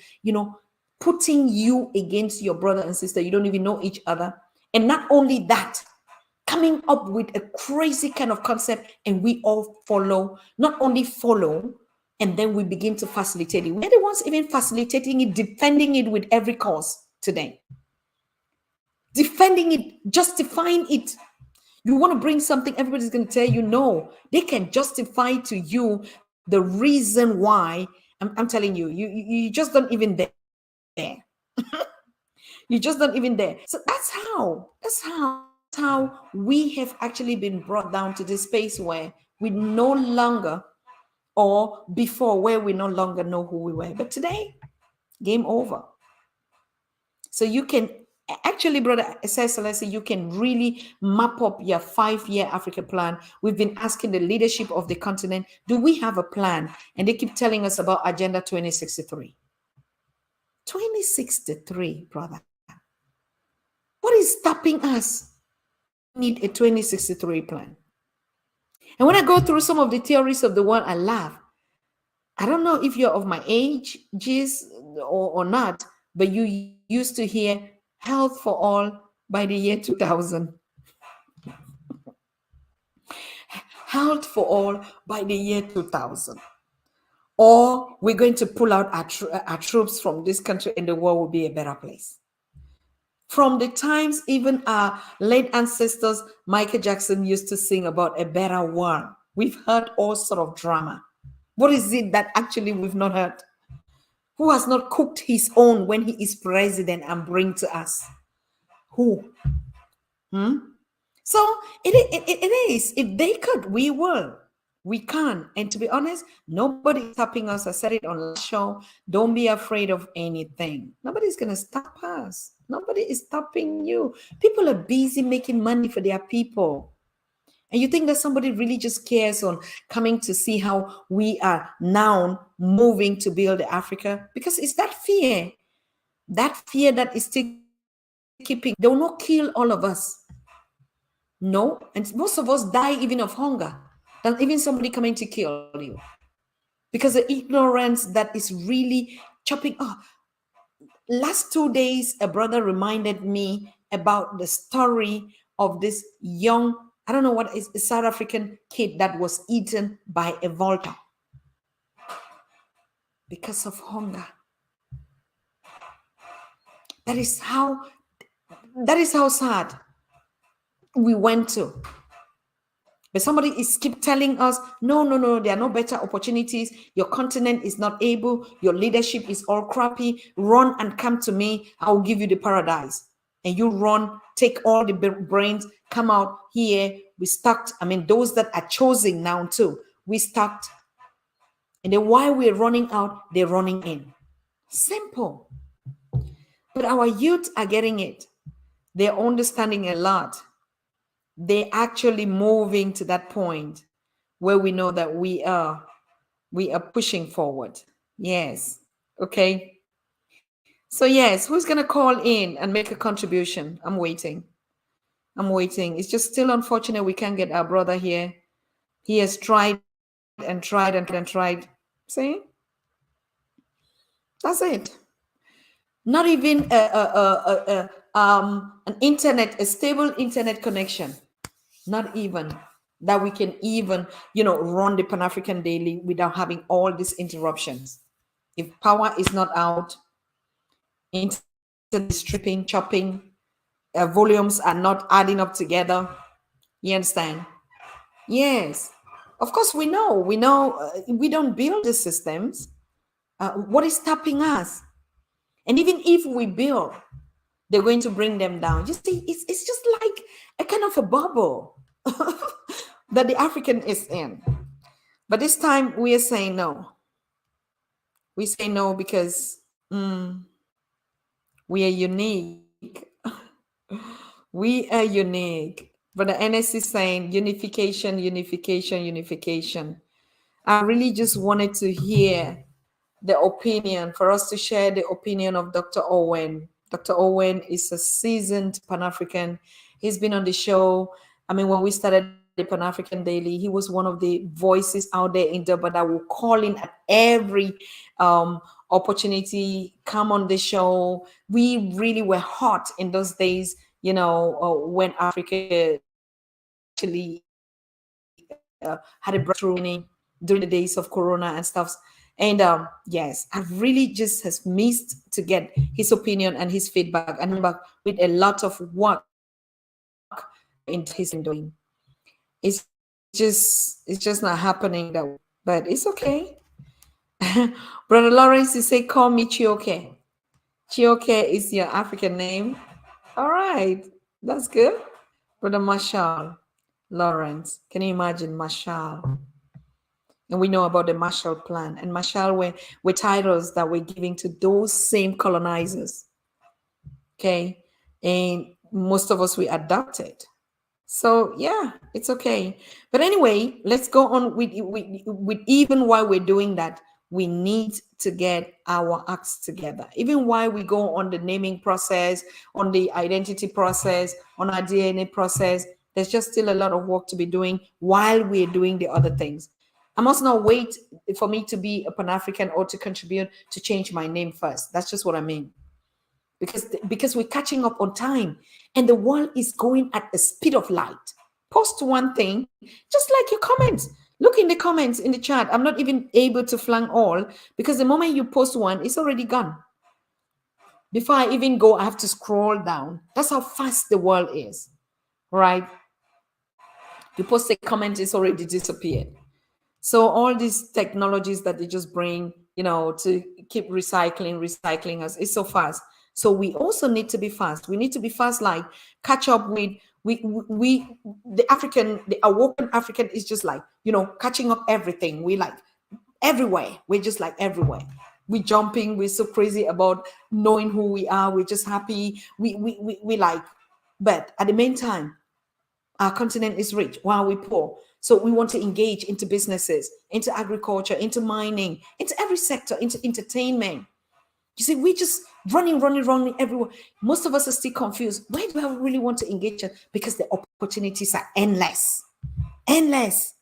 Speaker 1: putting you against your brother and sister, you don't even know each other. And not only that, coming up with a crazy kind of concept, and we all follow, not only follow, and then we begin to facilitate it. We're the ones even facilitating it, defending it with every cause today. Defending it, justifying it. You want to bring something, everybody's going to tell you no. They can justify to you the reason why. I'm telling you, you just don't even there. You're just not even there. So that's how we have actually been brought down to this space where we no longer, or before where we no longer know who we were. But today, game over. So you can actually, Brother Celeste, you can really map up your 5-year Africa plan. We've been asking the leadership of the continent, do we have a plan? And they keep telling us about Agenda 2063. 2063, brother. What is stopping us? We need a 2063 plan. And when I go through some of the theories of the world, I laugh. I don't know if you're of my age, Gis, or not, but you used to hear health for all by the year 2000. Health for all by the year 2000. Or we're going to pull out our troops from this country and the world will be a better place. From the times even our late ancestors, Michael Jackson, used to sing about a better world. We've heard all sort of drama. What is it that actually we've not heard? Who has not cooked his own when he is president and bring to us? Who? So it is. If they could, we will. We can. And to be honest, nobody is stopping us. I said it on last show. Don't be afraid of anything. Nobody's going to stop us. Nobody is stopping you. People are busy making money for their people. And you think that somebody really just cares on coming to see how we are now moving to build Africa? Because it's that fear that is still keeping. They will not kill all of us. No, and most of us die even of hunger than even somebody coming to kill you. Because the ignorance that is really chopping up. Last 2 days, a brother reminded me about the story of this young, I don't know what is, a South African kid that was eaten by a vulture because of hunger. That is how sad we went to. But somebody is keep telling us, no, there are no better opportunities. Your continent is not able. Your leadership is all crappy. Run and come to me. I will give you the paradise. And you run, take all the brains, come out here. We stuck. I mean, those that are chosen now too, we stuck. And then while we're running out, they're running in. Simple. But our youth are getting it. They're understanding a lot. They're actually moving to that point where we know that we are pushing forward. Yes. Okay. So yes, who's going to call in and make a contribution? I'm waiting. It's just still unfortunate we can't get our brother here. He has tried and tried and tried and tried. See? That's it. Not even an internet, a stable internet connection. Not even that we can even, run the Pan-African Daily without having all these interruptions. If power is not out, internet is stripping, chopping, volumes are not adding up together. You understand? Yes. Of course, we know, we don't build the systems. What is stopping us? And even if we build, they're going to bring them down. You see, it's just like a kind of a bubble that the African is in. But this time we are saying no. We say no because we are unique. We are unique. But the NS is saying unification, unification, unification. I really just wanted to hear the opinion, for us to share the opinion of Dr. Owen. Dr. Owen is a seasoned Pan-African. He's been on the show. I mean, when we started the Pan-African Daily, he was one of the voices out there in Durban that will call in at every opportunity, come on the show. We really were hot in those days, when Africa actually had a breakthrough during the days of Corona and stuff. And yes, I really just has missed to get his opinion and his feedback, and back with a lot of work in his doing. It's just not happening that way, but it's okay. Brother Lawrence, you say call me Chioke. Chioke is your African name. All right, that's good. Brother Marshall Lawrence. Can you imagine Marshall? And we know about the Marshall Plan. And Marshall were titles that were given to those same colonizers. Okay. And most of us we adopted. So yeah, it's okay. But anyway, let's go on with even while we're doing that, we need to get our acts together. Even while we go on the naming process, on the identity process, on our DNA process, there's just still a lot of work to be doing while we're doing the other things. I must not wait for me to be a Pan-African or to contribute to change my name first. That's just what I mean, because we're catching up on time and the world is going at the speed of light. Post one thing, just like your comments. Look in the comments in the chat. I'm not even able to flank all because the moment you post one, it's already gone. Before I even go, I have to scroll down. That's how fast the world is, right? You post a comment, it's already disappeared. So all these technologies that they just bring, to keep recycling us, is so fast. So we also need to be fast. We need to be fast, like catch up with the awoken African is just like, catching up everything. We like everywhere. We're just like everywhere. We're jumping. We're so crazy about knowing who we are. We're just happy. We like, but at the meantime, our continent is rich while we're poor. So we want to engage into businesses, into agriculture, into mining, into every sector, into entertainment. You see, we just running everywhere. Most of us are still confused. Why do I really want to engage? Because the opportunities are endless. Endless.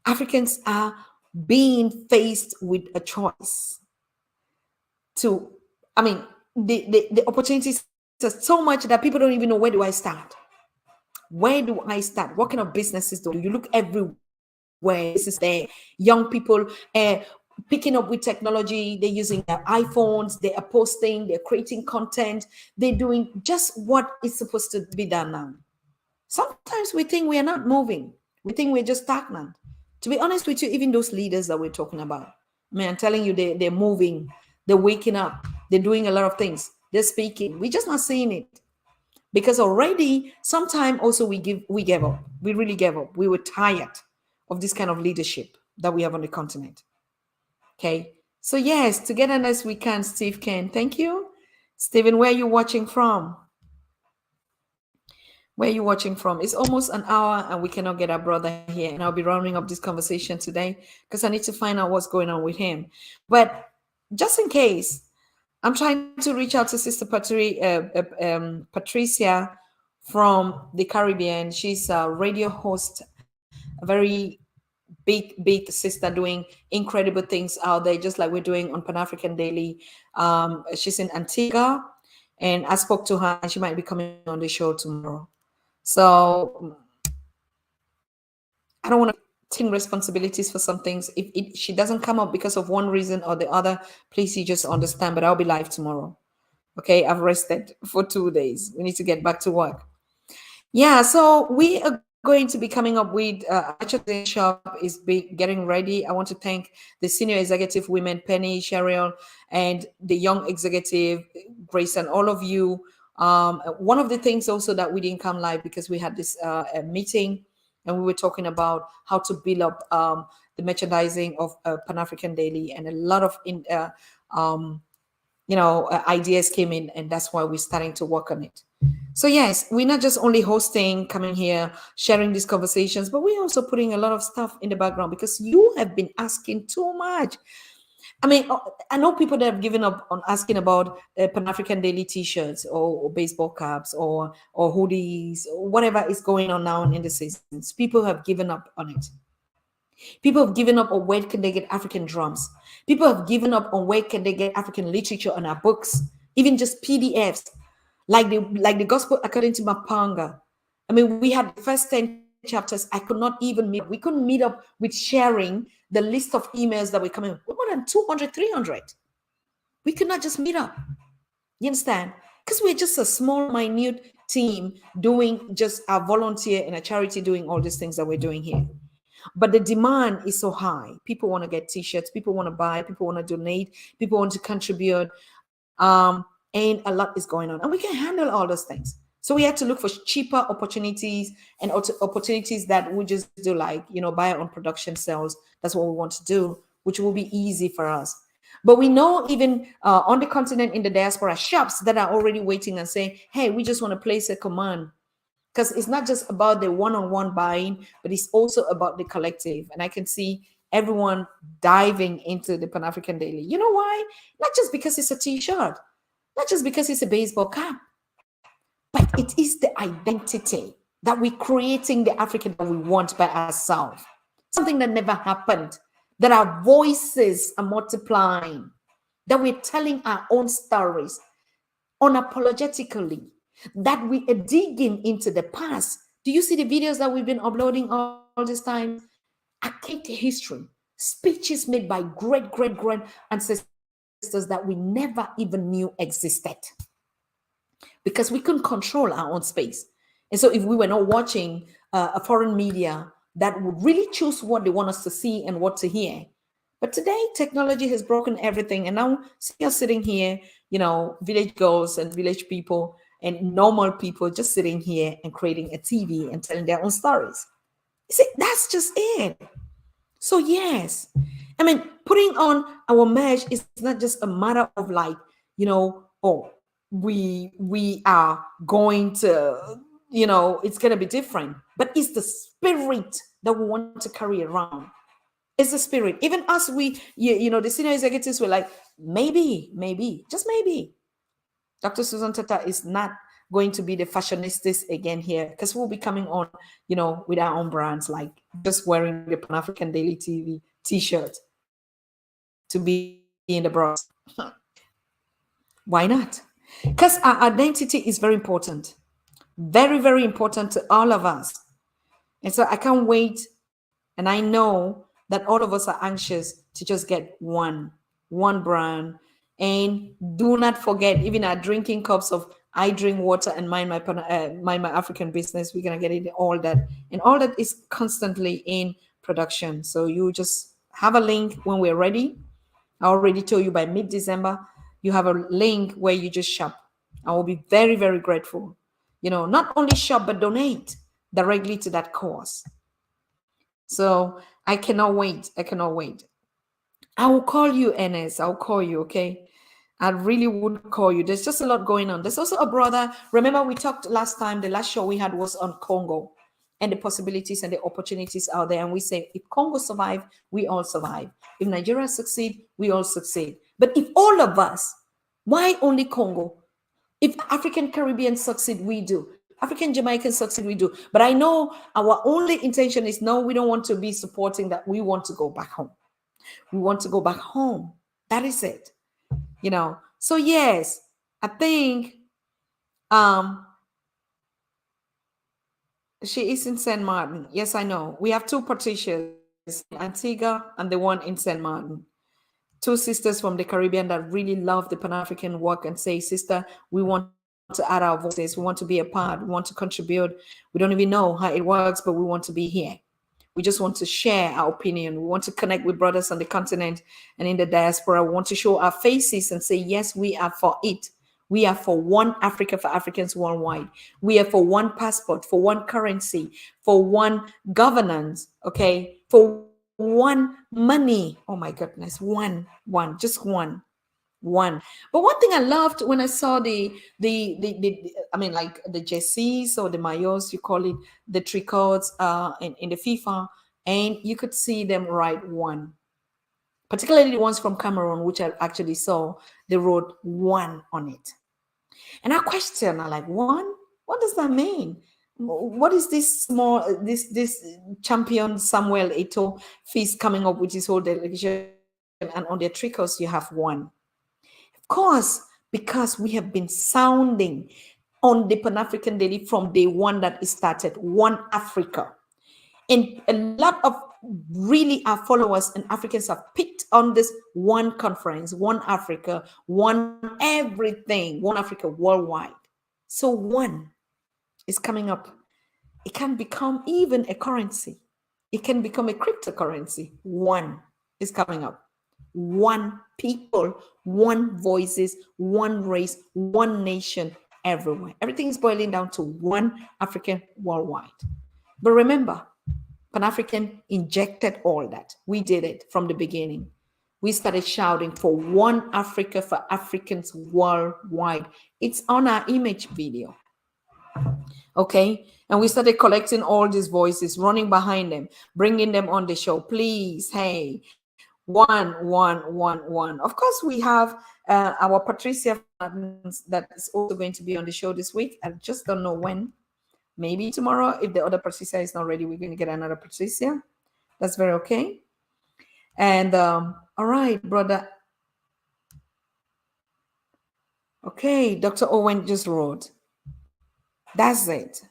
Speaker 1: Africans are being faced with a choice the opportunities are so much that people don't even know, where do I start? Where do I start? What kind of businesses do you look everywhere? This is there. Young people picking up with technology. They're using their iPhones. They are posting. They're creating content. They're doing just what is supposed to be done now. Sometimes we think we are not moving. We think we're just stagnant. To be honest with you, even those leaders that we're talking about, I'm telling you, they're moving. They're waking up. They're doing a lot of things. They're speaking. We're just not seeing it. Because already, sometime also we gave up. We really gave up. We were tired of this kind of leadership that we have on the continent. Okay. So yes, togetherness we can, Steve Ken. Thank you. Stephen, where are you watching from? Where are you watching from? It's almost an hour and we cannot get our brother here. And I'll be rounding up this conversation today because I need to find out what's going on with him. But just in case, I'm trying to reach out to Sister Patricia from the Caribbean. She's a radio host, a very big sister doing incredible things out there, just like we're doing on Pan-African Daily. She's in Antigua, and I spoke to her, and she might be coming on the show tomorrow. So I don't want to take responsibilities for some things. If she doesn't come up because of one reason or the other, please, you just understand. But I'll be live tomorrow. Okay, I've rested for 2 days. We need to get back to work. Yeah, so we are going to be coming up with actually the shop is getting ready. I want to thank the senior executive women, Penny, Cheryl, and the young executive, Grace, and all of you. One of the things also that we didn't come live because we had this meeting and we were talking about how to build up the merchandising of Pan-African Daily, and a lot of ideas came in, and that's why we're starting to work on it. So yes, we're not just only hosting, coming here, sharing these conversations, but we're also putting a lot of stuff in the background because you have been asking too much. I mean, I know people that have given up on asking about Pan-African Daily T-shirts or baseball caps or hoodies or whatever is going on now in the seasons. People have given up on it. People have given up on where can they get African drums. People have given up on where can they get African literature on our books, even just PDFs, like the Gospel According to Mapanga. I mean, we had the first 10 chapters. I could not even meet. We couldn't meet up with sharing the list of emails that were coming. More than 200, 300. We could not just meet up. You understand? Because we're just a small, minute team doing just a volunteer and a charity doing all these things that we're doing here. But the demand is so high. People want to get T-shirts. People want to buy. People want to donate. People want to contribute. and a lot is going on, and we can handle all those things. So we had to look for cheaper opportunities and opportunities that we just do, like, buy on production sales. That's what we want to do, which will be easy for us. But we know even on the continent, in the diaspora, shops that are already waiting and saying, hey, we just want to place a command. Because it's not just about the one-on-one buying, but it's also about the collective. And I can see everyone diving into the Pan-African Daily. You know why? Not just because it's a t-shirt, not just because it's a baseball cap, but it is the identity that we're creating, the African that we want by ourselves. Something that never happened, that our voices are multiplying, that we're telling our own stories unapologetically, that we are digging into the past. Do you see the videos that we've been uploading all these times? Archaic history, speeches made by great ancestors that we never even knew existed, because we couldn't control our own space. And so if we were not watching a foreign media that would really choose what they want us to see and what to hear. But today, technology has broken everything. And now see us sitting here, village girls and village people and normal people just sitting here and creating a TV and telling their own stories. You see, that's just it. So yes, I mean, putting on our merch is not just a matter of like, oh, we are going to, it's going to be different, but it's the spirit that we want to carry around. It's the spirit. Even us, the senior executives were like, maybe, just maybe, Dr. Susan Tata is not going to be the fashionistas again here, because we'll be coming on, with our own brands, like just wearing the Pan-African Daily TV t-shirt to be in the broadcast. Why not? Because our identity is very important. Very, very important to all of us. And so I can't wait. And I know that all of us are anxious to just get one brand. And do not forget, even our drinking cups of I drink water and mind my African business. We're gonna get it, all that, and all that is constantly in production. So you just have a link when we're ready. I already told you by mid-December, you have a link where you just shop. I will be very, very grateful. Not only shop, but donate directly to that cause. So I cannot wait. I will call you, Enes. I'll call you, okay? I really would call you. There's just a lot going on. There's also a brother. Remember, we talked last time, the last show we had was on Congo and the possibilities and the opportunities out there. And we say, if Congo survive, we all survive. If Nigeria succeed, we all succeed. But if all of us, why only Congo? If African Caribbean succeed, we do. African Jamaicans succeed, we do. But I know our only intention is, no, we don't want to be supporting that. We want to go back home. We want to go back home. That is it. So yes, I think she is in St. Martin. Yes, I know. We have two Patricias, Antigua and the one in St. Martin. Two sisters from the Caribbean that really love the Pan-African work and say, sister, we want to add our voices. We want to be a part. We want to contribute. We don't even know how it works, but we want to be here. We just want to share our opinion. We want to connect with brothers on the continent and in the diaspora. We want to show our faces and say, yes, we are for it. We are for one Africa for Africans worldwide. We are for one passport, for one currency, for one governance, okay? For one money. Oh my goodness, one, just one. But one thing I loved when I saw the like the jerseys or the maillots, you call it, the tricots in the FIFA, and you could see them write one. Particularly the ones from Cameroon, which I actually saw, they wrote one on it. And I question, I like, one? What does that mean? What is this small, this champion Samuel Eto'o feast coming up with his whole delegation, and on their tricots you have one? Of course, because we have been sounding on the Pan-African Daily from day one that it started, one Africa. And a lot of really our followers and Africans have picked on this one conference, one Africa, one everything, one Africa worldwide. So one is coming up. It can become even a currency. It can become a cryptocurrency. One is coming up. one people, one voices, one race, one nation everywhere. Everything is boiling down to one African worldwide. But remember, Pan-African injected all that. We did it from the beginning. We started shouting for one Africa for Africans worldwide. It's on our image video. Okay. And we started collecting all these voices, running behind them, bringing them on the show. Please, hey, one. Of course, we have our Patricia that is also going to be on the show this week. I just don't know when. Maybe tomorrow. If the other Patricia is not ready, we're going to get another Patricia. That's very okay. And all right, brother. Okay, Dr. Owen just wrote. That's it.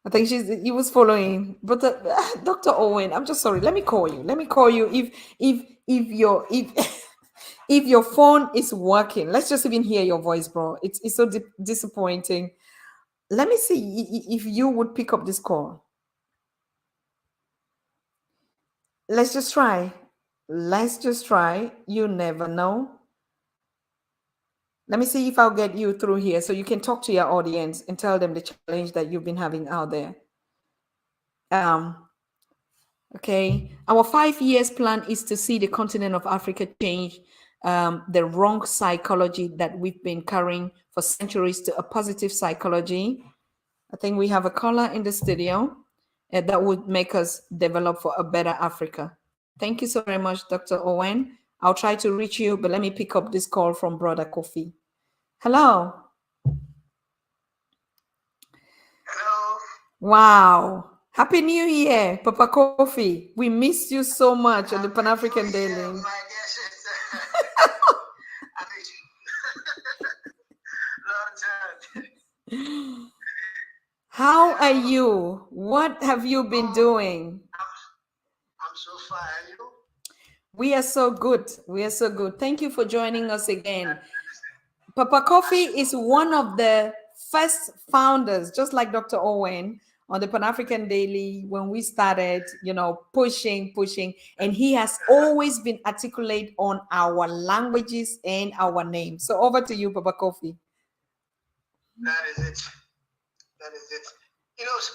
Speaker 1: I think he was following, but Dr. Owen, I'm just sorry. Let me call you. If your if your phone is working. Let's just even hear your voice, bro. It's so disappointing. Let me see if you would pick up this call. Let's just try. You never know. Let me see if I'll get you through here so you can talk to your audience and tell them the challenge that you've been having out there. Okay, our 5 years plan is to see the continent of Africa change the wrong psychology that we've been carrying for centuries to a positive psychology. I think we have a caller in the studio that would make us develop for a better Africa. Thank you so very much, Dr. Owen. I'll try to reach you, but let me pick up this call from Brother Kofi. Hello.
Speaker 4: Hello.
Speaker 1: Wow. Happy New Year, Papa Kofi. We missed you so much on the Pan-African Daily.
Speaker 4: My dear sister. I miss you. Long time.
Speaker 1: How are you? What have you been doing?
Speaker 4: I'm so fine. You?
Speaker 1: We are so good. Thank you for joining us again. Papa Kofi is one of the first founders, just like Dr. Owen, on the Pan-African Daily when we started, pushing, and he has always been articulate on our languages and our names. So over to you, Papa Kofi.
Speaker 4: That is it.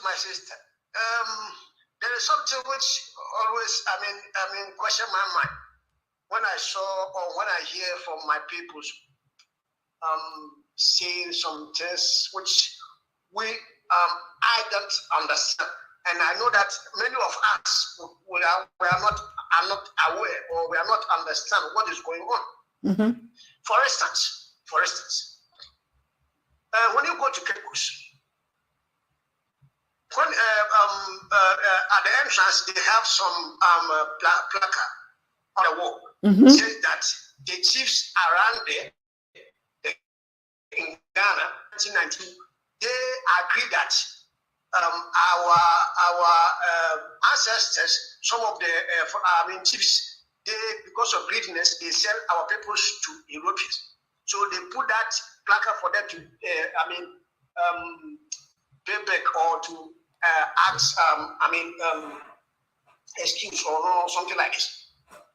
Speaker 4: My sister, there is something which always, question my mind when I saw or when I hear from my peoples saying some things which I don't understand, and I know that many of us are not aware or we are not understand what is going on.
Speaker 1: Mm-hmm.
Speaker 4: For instance, when you go to Campus, when at the entrance they have some placard on the wall.
Speaker 1: Mm-hmm.
Speaker 4: Says that the chiefs around there in Ghana, 1992, they agree that our ancestors, some of the chiefs, they, because of greediness, they sell our peoples to Europeans. So they put that placard for them to pay back or to ask excuse or something like this.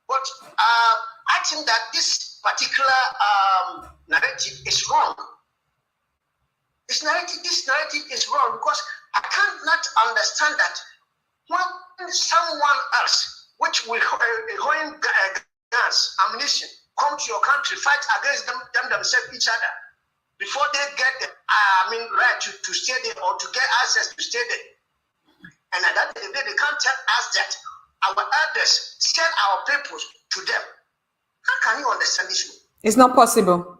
Speaker 4: But I think that this particular narrative is wrong. This narrative is wrong because I cannot understand that when someone else, which will hold guns, ammunition, come to your country, fight against them themselves, each other, before they get the right to stay there or to get access to stay there. And at that day, they can't tell us that our elders sell our peoples to them. How can you understand this one?
Speaker 1: It's not possible.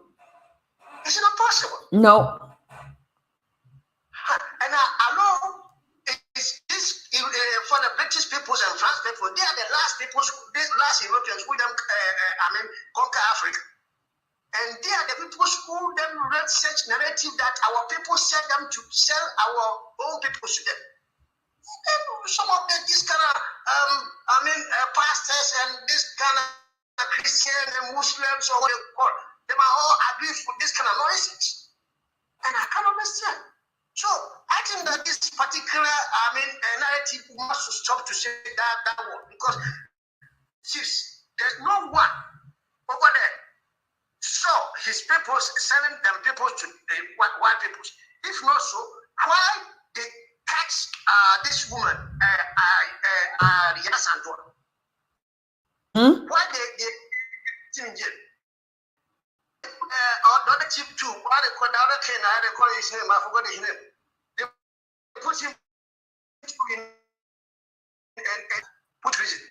Speaker 4: It's not possible.
Speaker 1: No.
Speaker 4: And alone, it's this for the British peoples and French people. They are the last peoples, the last Europeans who them conquer Africa. And they are the people who then read such narrative that our people sell them to sell our own people to them. And some of these kind of pastors and this kind of Christian and Muslims or what they call them are all agree with this kind of nonsense. And I can't understand. So I think that this particular narrative must stop to say that word because chiefs, There's no one over there. So his people selling them people to white people. If not so, why they catch this woman, Yes and why they in jail? The other chief too. Why they call the other king? They call his name. I forgot his name. They put him in and put prison.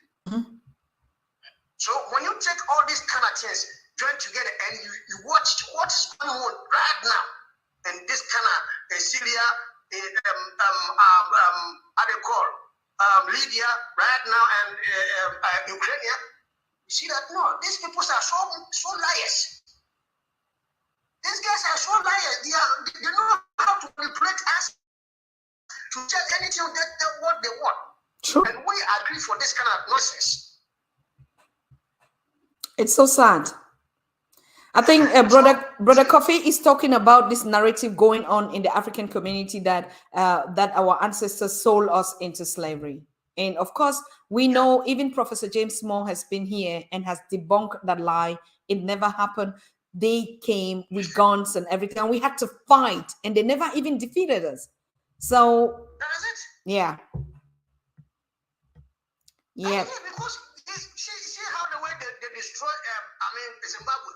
Speaker 4: So when you take all these kind of things join together and you watch what is going on right now in this kind of Syria, how they call Libya right now and Ukraine, you see that no, these people are so liars. These guys are so liars. They know how to manipulate us to tell anything what they want.
Speaker 1: True.
Speaker 4: And we agree for this kind of nonsense.
Speaker 1: It's so sad. I think Brother Kofi is talking about this narrative going on in the African community that that our ancestors sold us into slavery. And of course, we know even Professor James Moore has been here and has debunked that lie. It never happened. They came with guns and everything, and we had to fight, and they never even defeated us. So
Speaker 4: That is it.
Speaker 1: yeah. Yeah.
Speaker 4: Because see how the way they destroy Zimbabwe.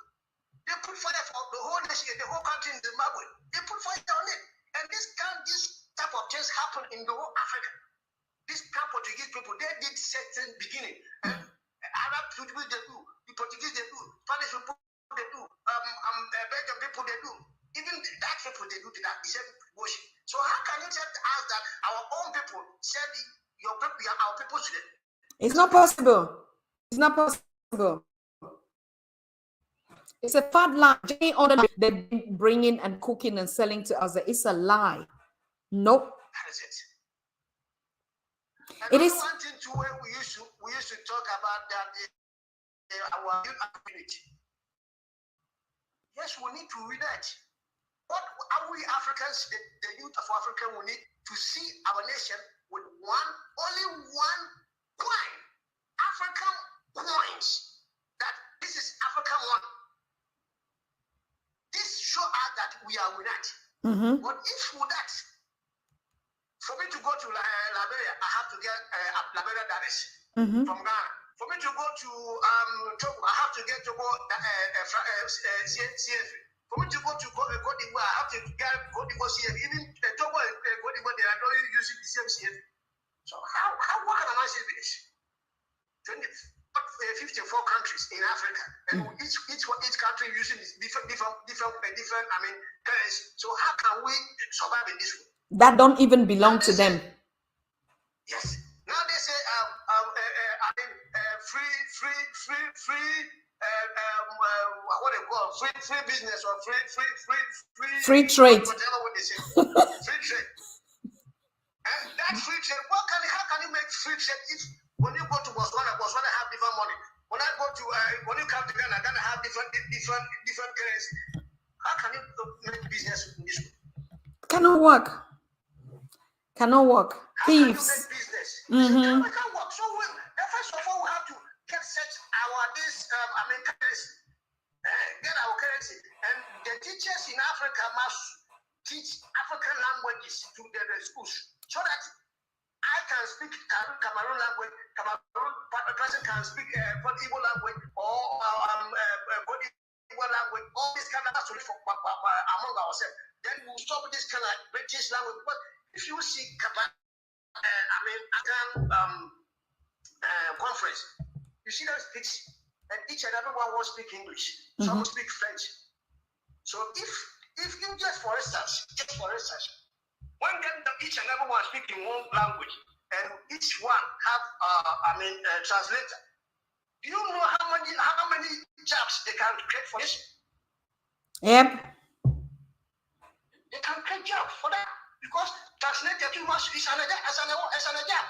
Speaker 4: They put fire for the whole nation, the whole country in Zimbabwe. They put fire on it. And this type of things happen in the whole Africa. This kind of Portuguese people, they did certain beginning. And Arab people, they do. The Portuguese, they do. Spanish people, they do. Belgian people, they do. Even that people, they do to that. They said worship. So how can you tell us that our own people said your people, our people to them?
Speaker 1: It's not possible. It's not possible. It's a fat lie. They've been bringing and cooking and selling to us. It's a lie. Nope.
Speaker 4: That is it.
Speaker 1: It is
Speaker 4: one thing too. We used to talk about that our youth community. Yes, we need to unite. What are we Africans? The youth of Africa, we need to see our nation with only one coin, African coins. That this is African one. This shows us that we are united. But if we that, for me to go to Liberia, I have to get Liberia Dallas from Ghana. For me to go to Togo, I have to get Togo CFA. For me to go to Cote d'Ivoire, I have to get Cote d'Ivoire CFA. Even Togo and Cote d'Ivoire, they are not using the same CFA. So what can I say this? 54 countries in Africa, and each country using different currency. So how can we survive in this way?
Speaker 1: That don't even belong to them.
Speaker 4: Yes. Now they say what they call free business or
Speaker 1: free trade.
Speaker 4: Whatever what they say. Free trade. And that free trade, how can you make free trade if when you go to Botswana have different money. When I go to when you come to Ghana have different currency. How can you make business in this way? Cannot
Speaker 1: work.
Speaker 4: How can you make
Speaker 1: Thieves.
Speaker 4: business? We can't work. So first of all, we have to get set currency. Get our currency. And the teachers in Africa must teach African languages to their schools so that I can speak Cameroon language, Cameroon person can speak Igbo language or Igbo language, all this kind of language among ourselves. Then we'll stop this kind of British language. But if you see conference, you see them speak, and each and everyone will speak English. Some will speak French. So if you just for instance, when each and everyone speak in one language, and each one have a translator, do you know how many jobs they can create for this?
Speaker 1: Yep.
Speaker 4: They can create jobs for that because translator too much is an job.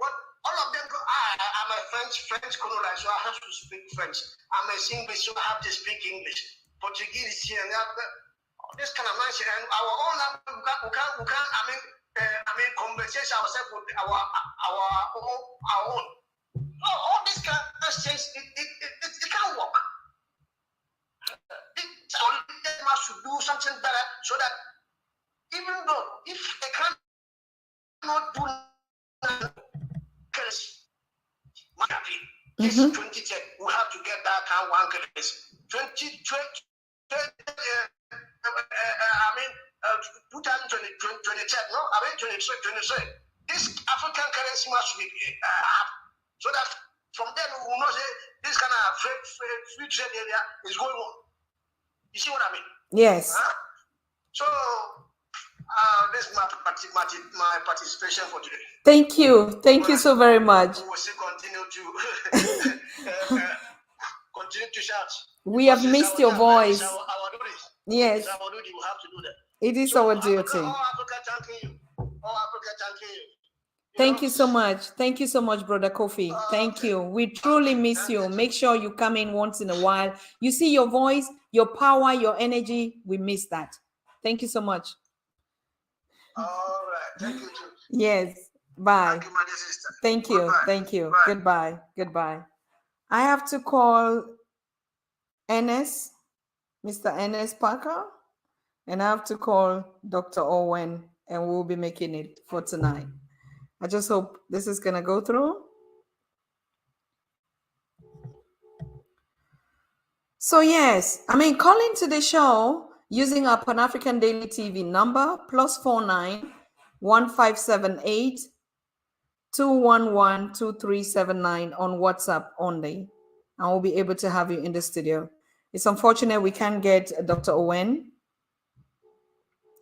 Speaker 4: But all of them go, I'm a French colonized, so I have to speak French. I'm a English, so I have to speak English. Portuguese here and that. This kind of nonsense, and our own language, we can't conversation ourselves with our own. So all this political exchange, it can't work. They should do something better so that even though if they cannot do this 2010, we have to get that kind of one case. 2020, I mean, 2020, no, I mean 2023. This African currency must be so that from then we will know say this kind of free trade area is going on. You see what I mean?
Speaker 1: Yes.
Speaker 4: So this is my participation for today.
Speaker 1: Thank you. Thank you so very much.
Speaker 4: We will still continue to continue to shout.
Speaker 1: We have missed your voice.
Speaker 4: Our duty.
Speaker 1: Yes.
Speaker 4: It's our duty. We have to do that.
Speaker 1: It is
Speaker 4: So
Speaker 1: our duty.
Speaker 4: All Africa thanking you. All Africa thanking you.
Speaker 1: Thank you so much. Thank you so much, Brother Kofi. Thank you. We truly miss you. Make sure you come in once in a while. You see your voice, your power, your energy. We miss that. Thank you so much.
Speaker 4: All right. Thank you too.
Speaker 1: Yes. Bye.
Speaker 4: Thank you, my dear sister.
Speaker 1: Thank you.
Speaker 4: Goodbye.
Speaker 1: Thank you.
Speaker 4: Bye.
Speaker 1: Goodbye. Goodbye. I have to call Enes, Mr. Enes Parker, and I have to call Dr. Owen, and we'll be making it for tonight. I just hope this is going to go through. So yes, I mean, call into the show using our Pan-African Daily TV number, +49 1578 211 2379 on WhatsApp only. And we'll be able to have you in the studio. It's unfortunate we can't get Dr. Owen.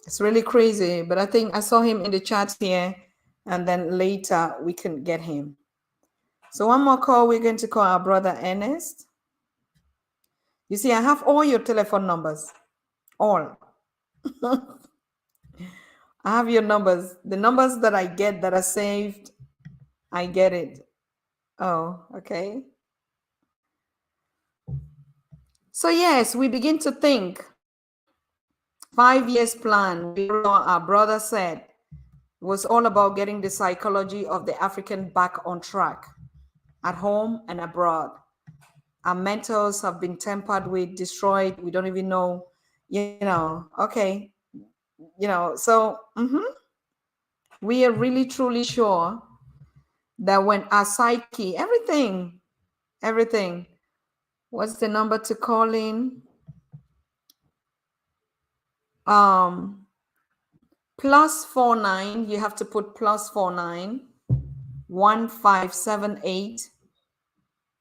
Speaker 1: It's really crazy, but I think I saw him in the chat here, and then later we can get him. So one more call, we're going to call our brother Ernest. You see, I have all your telephone numbers, all. I have your numbers. The numbers that I get that are saved, I get it. Oh, okay. So yes, we begin to think 5 years plan. Our brother said was all about getting the psychology of the African back on track at home and abroad. Our mentors have been tampered with, destroyed. We don't even know, okay. So we are really, truly sure that when our psyche, everything, what's the number to call in? +49, you have to put +49 1578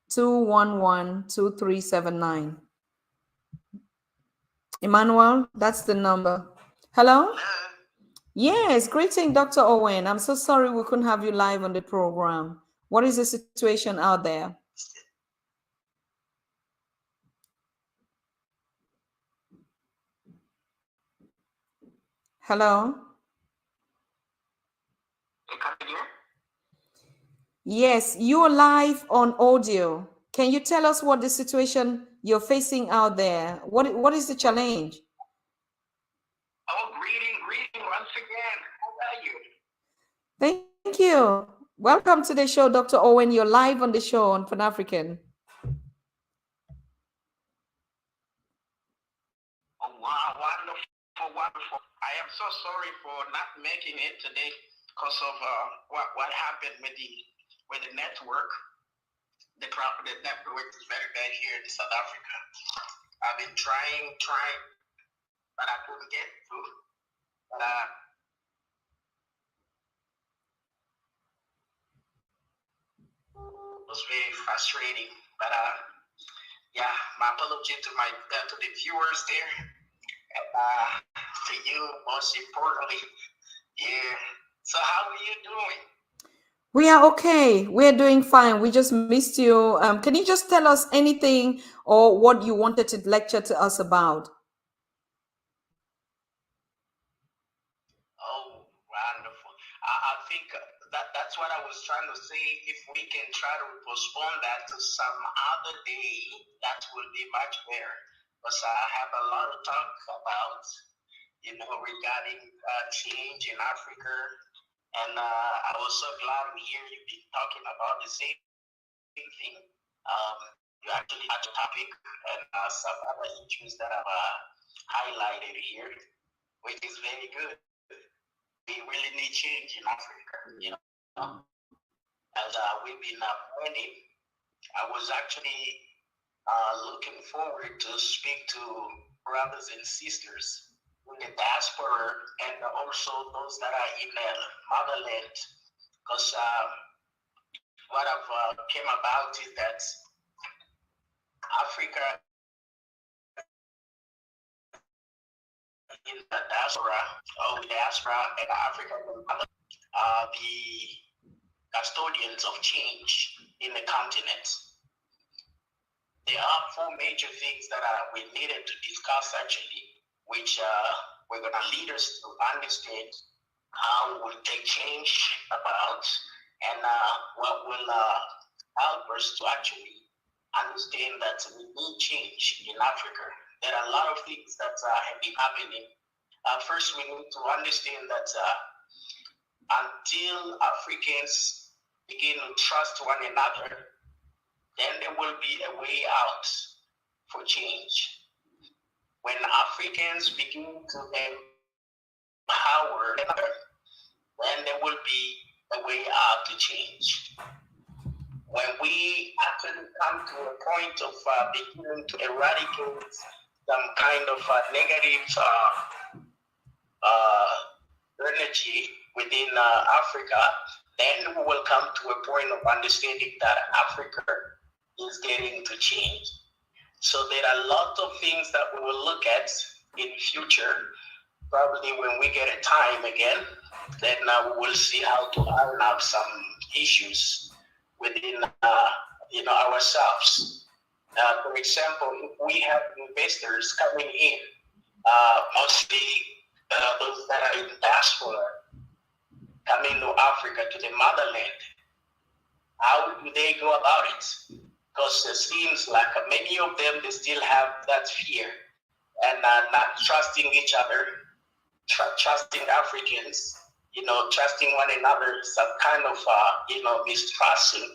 Speaker 1: 211 2379. Emmanuel, that's the number. Hello? Yes, greeting, Dr. Owen. I'm so sorry we couldn't have you live on the program. What is the situation out there? Hello? Yes, you're live on audio. Can you tell us what the situation you're facing out there? What is the challenge?
Speaker 3: Oh, greeting once again. How are you?
Speaker 1: Thank you. Welcome to the show, Dr. Owen. You're live on the show on Pan-African.
Speaker 3: Oh, wow, wonderful. I am so sorry for not making it today because of what happened with the network. The network is very bad here in South Africa. I've been trying, but I couldn't get through. But it was very frustrating. But yeah, my apology to the viewers there, and to you most importantly. Yeah. So how are you doing?
Speaker 1: We are okay. We're doing fine. We just missed you. Can you just tell us anything or what you wanted to lecture to us about?
Speaker 3: Oh, wonderful. I think that's what I was trying to say. If we can try to postpone that to some other day, that will be much better. Because I have a lot to talk about, regarding change in Africa. And I was so glad to hear you be talking about the same thing.
Speaker 4: You actually had a topic and some other issues that I've highlighted here, which is very good. We really need change in Africa, you know. As we've been planning, I was actually looking forward to speak to brothers and sisters in the diaspora and also those that are in the motherland, because what I've came about is that Africa in the diaspora and Africa are the custodians of change in the continent. There are four major things that we needed to discuss actually, which we're going to lead us to understand how we take change about and what will help us to actually understand that we need change in Africa. There are a lot of things that have been happening. First, we need to understand that until Africans begin to trust one another, then there will be a way out for change. When Africans begin to empower another, then there will be a way out to change. When we actually come to a point of beginning to eradicate some kind of negative energy within Africa, then we will come to a point of understanding that Africa is getting to change. So there are lots of things that we will look at in future. Probably when we get a time again, then we will see how to iron out some issues within ourselves. For example, if we have investors coming in, mostly those that are in diaspora, coming to Africa, to the motherland, how do they go about it? Because it seems like many of them, they still have that fear and not trusting each other, trusting Africans, trusting one another. Some kind of, mistrusting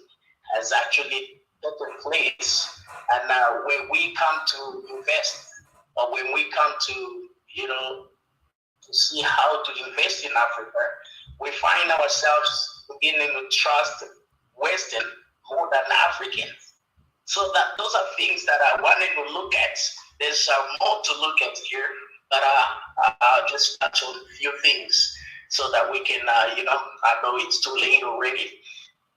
Speaker 4: has actually taken place. And when we come to invest, or when we come to, to see how to invest in Africa, we find ourselves beginning to trust Western more than Africans. So that those are things that I wanted to look at. There's more to look at here, but I'll just touch on a few things so that we can, I know it's too late already.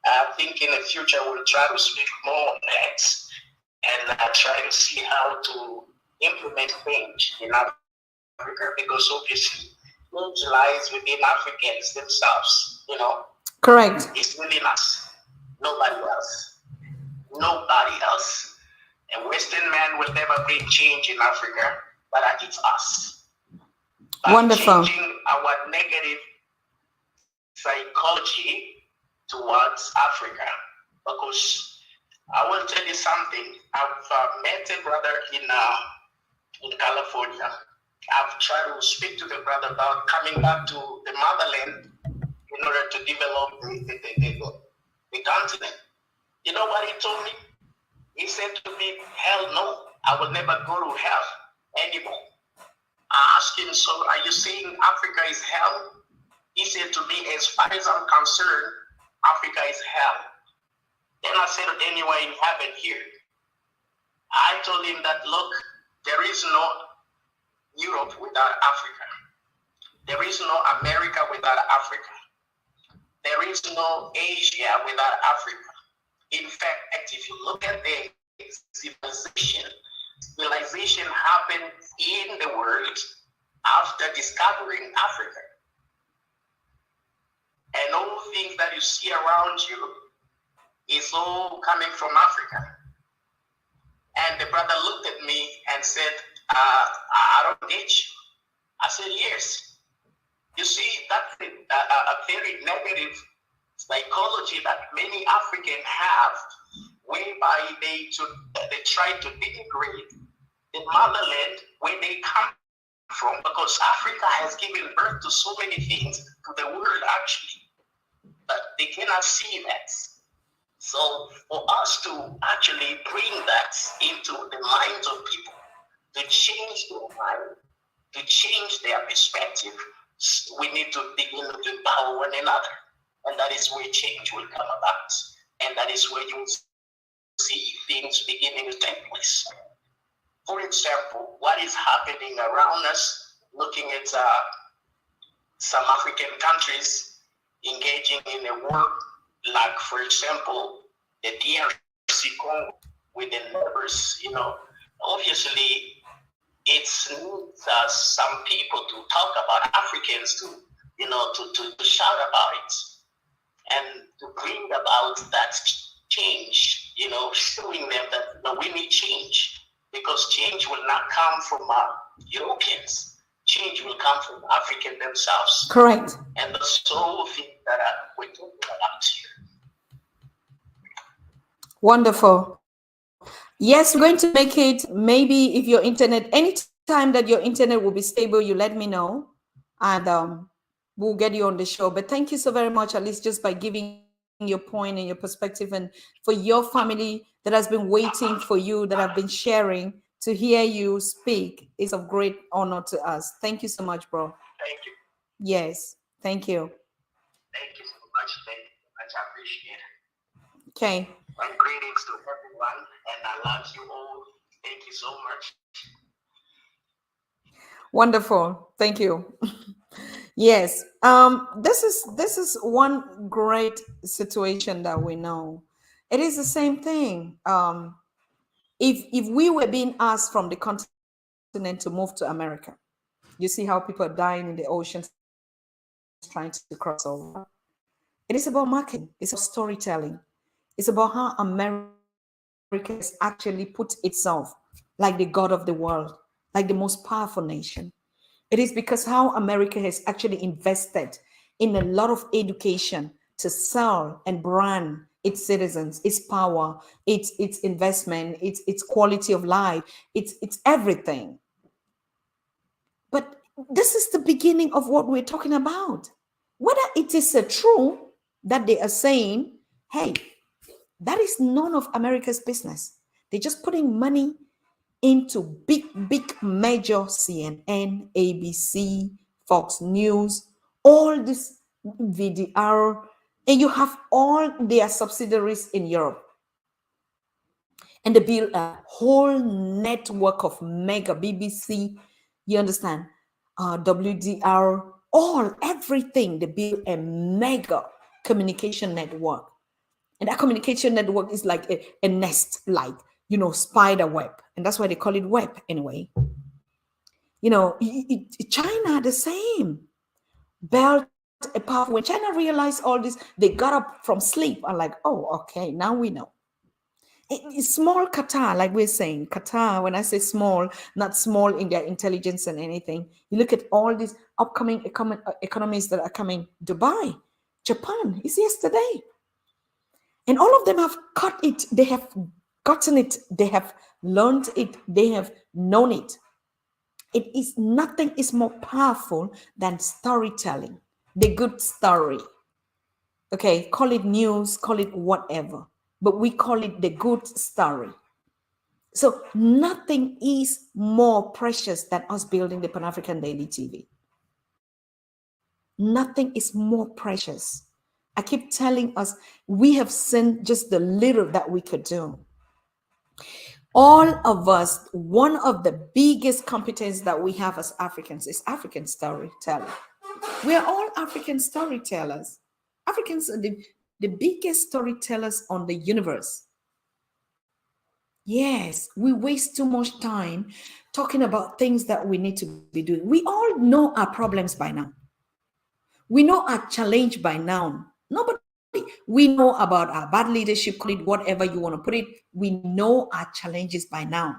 Speaker 4: I think in the future we'll try to speak more on that and try to see how to implement change in Africa, because obviously change lies within Africans themselves,
Speaker 1: Correct.
Speaker 4: It's within us, nobody else. Nobody else. A Western man will never bring change in Africa, but it's us. By
Speaker 1: Wonderful.
Speaker 4: changing our negative psychology towards Africa. Because I will tell you something. I've met a brother in California. I've tried to speak to the brother about coming back to the motherland in order to develop the continent. You know what he told me? He said to me, hell no, I will never go to hell anymore. I asked him, so are you saying Africa is hell? He said to me, as far as I'm concerned, Africa is hell. Then I said, anyway, in heaven here. I told him that, look, there is no Europe without Africa. There is no America without Africa. There is no Asia without Africa. In fact, if you look at the civilization happened in the world after discovering Africa. And all things that you see around you is all coming from Africa. And the brother looked at me and said, I don't get you. I said, yes. You see, that's a very negative psychology that many Africans have, whereby they try to denigrate the motherland where they come from, because Africa has given birth to so many things to the world actually, but they cannot see that.
Speaker 5: So for us to actually bring that into the minds of people, to change their mind, to change their perspective, we need to begin to empower one another. And that is where change will come about. And that is where you will see things beginning to take place. For example, what is happening around us, looking at some African countries engaging in a war, like, for example, the DRC Congo with the neighbors, obviously it needs some people to talk about Africans, to shout about it and to bring about that change, showing them that we need change, because change will not come from Europeans. Change will come from Africans themselves.
Speaker 1: Correct.
Speaker 5: And the sole thing that we're talking about here.
Speaker 1: Wonderful. Yes, we're going to make it. Maybe if your internet, anytime that your internet will be stable, you let me know, and we'll get you on the show. But thank you so very much, at least just by giving your point and your perspective, and for your family that has been waiting for you, that have been sharing to hear you speak, is of great honor to us. Thank you so much, bro.
Speaker 5: Thank you.
Speaker 1: Yes, thank you.
Speaker 5: Thank you so much. Thank you so much. I appreciate it.
Speaker 1: Okay.
Speaker 5: And greetings to everyone, and I love you all. Thank you so much.
Speaker 1: Wonderful. Thank you. Yes. This is one great situation that we know. It is the same thing. If we were being asked from the continent to move to America, you see how people are dying in the oceans trying to cross over. It is about marketing. It's about storytelling. It's about how America has actually put itself like the God of the world, like the most powerful nation. It is because how America has actually invested in a lot of education to sell and brand its citizens, its power, its investment, its quality of life, it's everything. But this is the beginning of what we're talking about. Whether it is true that they are saying, hey, that is none of America's business. They're just putting money into big major CNN, ABC, Fox News, all this VDR, and you have all their subsidiaries in Europe. And they build a whole network of mega BBC, you understand, WDR, everything. They build a mega communication network. And that communication network is like a nest, like, spider web. And that's why they call it web anyway. China, the same. Built a powerful, when China realized all this, they got up from sleep and like, oh, okay, now we know. It's small Qatar, like we're saying. Qatar, when I say small, not small in their intelligence and anything. You look at all these upcoming economies that are coming. Dubai, Japan, it's yesterday. And all of them have got it. They have gotten it. They have learned it. They have known it. Nothing is more powerful than storytelling. The good story. Okay, call it news, call it whatever. But we call it the good story. So nothing is more precious than us building the Pan-African Daily TV. Nothing is more precious. I keep telling us, we have seen just the little that we could do. All of us, one of the biggest competencies that we have as Africans is African storytelling. We are all African storytellers. Africans are the biggest storytellers on the universe. Yes, we waste too much time talking about things that we need to be doing. We all know our problems by now. We know our challenge by now. Nobody, we know about our bad leadership, call it whatever you want to put it. We know our challenges by now.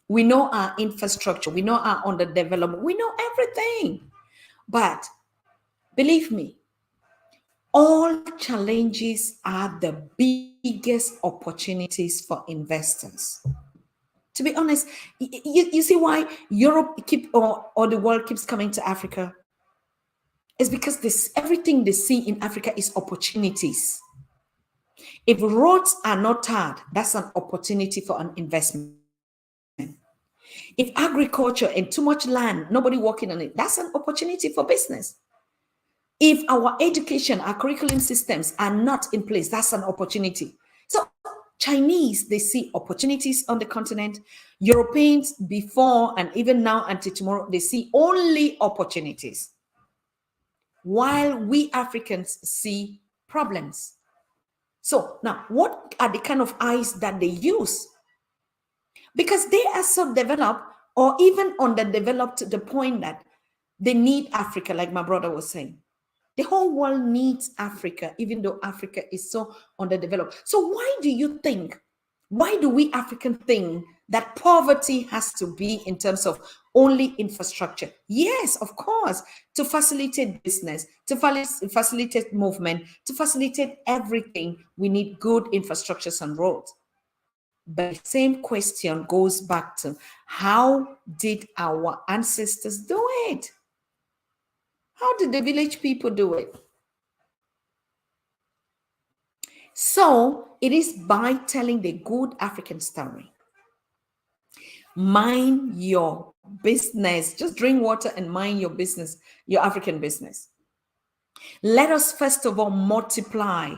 Speaker 1: We know our infrastructure. We know our underdevelopment. We know everything. But believe me, all challenges are the biggest opportunities for investors. To be honest, you see why Europe or the world keeps coming to Africa? It's because everything they see in Africa is opportunities.
Speaker 2: If roads are not tarred, that's an opportunity for an investment. If agriculture and too much land, nobody working on it, that's an opportunity for business. If our education, our curriculum systems are not in place, that's an opportunity. So Chinese, they see opportunities on the continent. Europeans, before and even now until tomorrow, they see only opportunities, while we Africans see problems. So now, what are the kind of eyes that they use? Because they are so developed or even underdeveloped to the point that they need Africa, like my brother was saying. The whole world needs Africa, even though Africa is so underdeveloped. So why do we Africans think that poverty has to be in terms of only infrastructure? Yes, of course, to facilitate business, to facilitate movement, to facilitate everything, we need good infrastructures and roads. But the same question goes back to, how did our ancestors do it? How did the village people do it? So it is by telling the good African story. Mind your business. Just drink water and mind your business, your African business. Let us first of all multiply,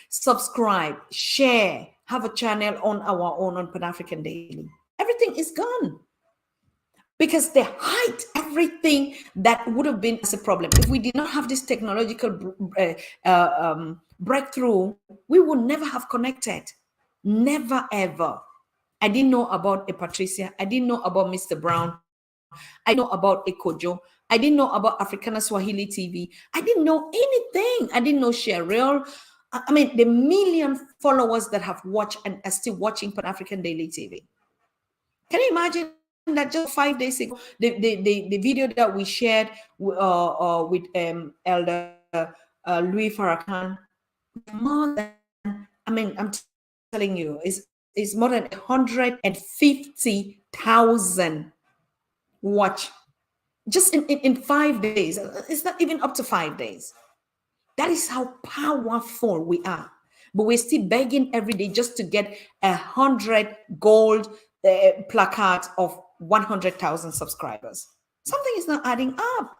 Speaker 2: subscribe, share, have a channel on our own on Pan-African Daily. Everything is gone. Because they hide everything that would have been as a problem. If we did not have this technological breakthrough, we would never have connected. Never, ever. I didn't know about a Patricia. I didn't know about Mr. Brown. I didn't know about a Kojo. I didn't know about Africana Swahili TV. I didn't know anything. I didn't know Cheryl. I mean, the million followers that have watched and are still watching Pan-African Daily TV. Can you imagine that just 5 days ago, the video that we shared with Elder Louis Farrakhan, more than, I mean, I'm telling you, it's more than 150,000 watch just in 5 days. It's not even up to 5 days. That is how powerful we are. But we're still begging every day just to get 100 gold placards of 100,000 subscribers. Something is not adding up.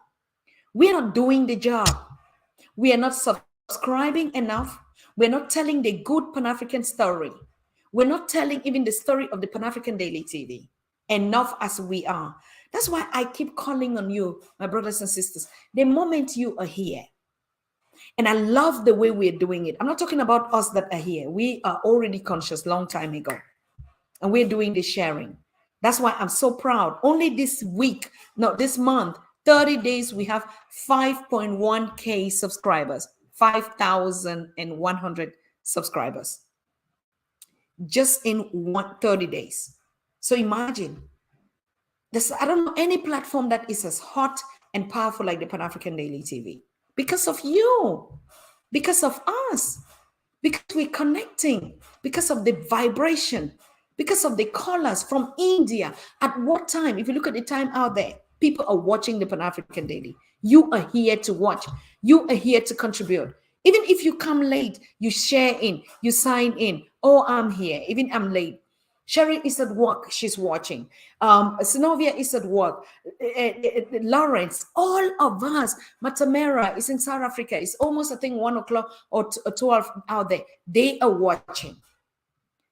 Speaker 2: We're not doing the job. We are not subscribing enough. We're not telling the good Pan-African story. We're not telling even the story of the Pan-African Daily TV enough as we are. That's why I keep calling on you, my brothers and sisters. The moment you are here, and I love the way we're doing it. I'm not talking about us that are here. We are already conscious long time ago. And we're doing the sharing. That's why I'm so proud. Only this week, no, this month, 30 days, we have 5.1K subscribers, 5,100 subscribers. Just in 30 days. So imagine, I don't know any platform that is as hot and powerful like the Pan-African Daily TV. Because of you, because of us, because we're connecting, because of the vibration, because of the callers from India. At what time? If you look at the time out there, people are watching the Pan-African Daily. You are here to watch. You are here to contribute. Even if you come late, you share in, you sign in. Oh, I'm here. Even I'm late. Sherry is at work. She's watching. Sinovia is at work. Lawrence, all of us. Matamera is in South Africa. It's almost, I think, 1 o'clock or 12 out there. They are watching.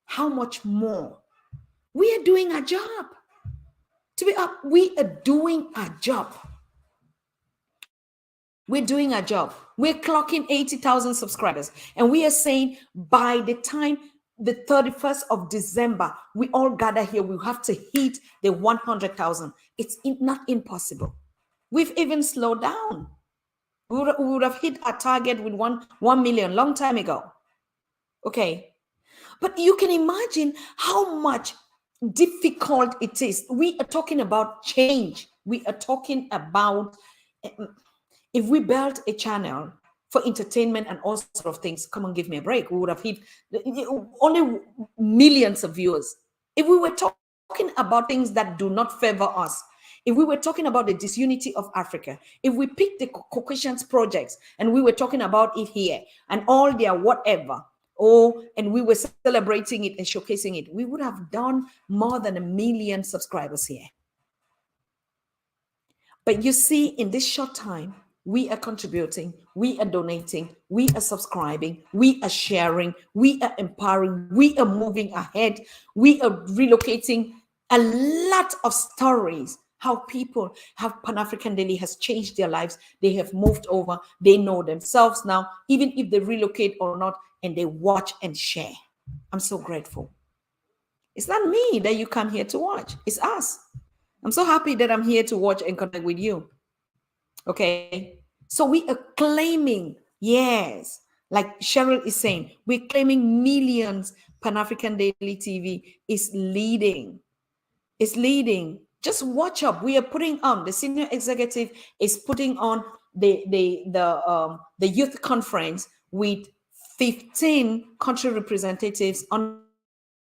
Speaker 2: How much more? We are doing our job. To be up, we are doing our job. We're doing our job. We're clocking 80,000 subscribers. And we are saying by the time the 31st of December, we all gather here, we have to hit the 100,000. It's not impossible. We've even slowed down. We would have hit our target with 1 million long time ago. Okay. But you can imagine how much difficult it is. We are talking about change. We are talking about, if we built a channel for entertainment and all sorts of things, come on, give me a break. We would have hit only millions of viewers. If we were talking about things that do not favor us, if we were talking about the disunity of Africa, if we picked the Caucasians projects and we were talking about it here and all their whatever,
Speaker 1: oh, and we were celebrating it and showcasing it, we would have done more than 1 million subscribers here. But you see, in this short time, we are contributing, we are donating, we are subscribing, we are sharing, we are empowering, we are moving ahead, we are relocating. A lot of stories how people, how Pan-African Daily has changed their lives. They have moved over, they know themselves now, even if they relocate or not, and they watch and share. I'm so grateful. It's not me that you come here to watch, it's us. I'm so happy that I'm here to watch and connect with you. Okay, so we are claiming, yes, like Cheryl is saying, we're claiming millions. Pan-African Daily TV is leading. It's leading. Just watch up. We are putting on, the senior executive is putting on the youth conference with 15 country representatives on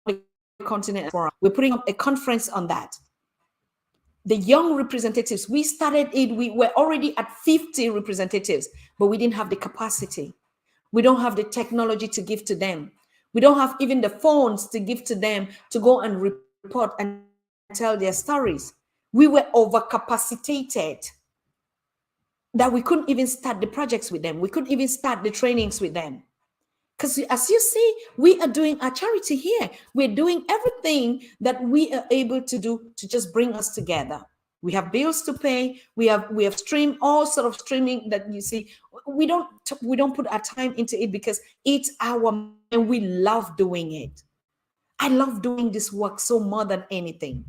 Speaker 1: the continent. We're putting up a conference on that. The young representatives, we started it, we were already at 50 representatives, but we didn't have the capacity. We don't have the technology to give to them. We don't have even the phones to give to them to go and report and tell their stories. We were overcapacitated that we couldn't even start the projects with them. We couldn't even start the trainings with them. Because as you see, we are doing our charity here. We're doing everything that we are able to do to just bring us together. We have bills to pay. We have stream, all sort of streaming that you see. We don't put our time into it because it's our, and we love doing it. I love doing this work so more than anything.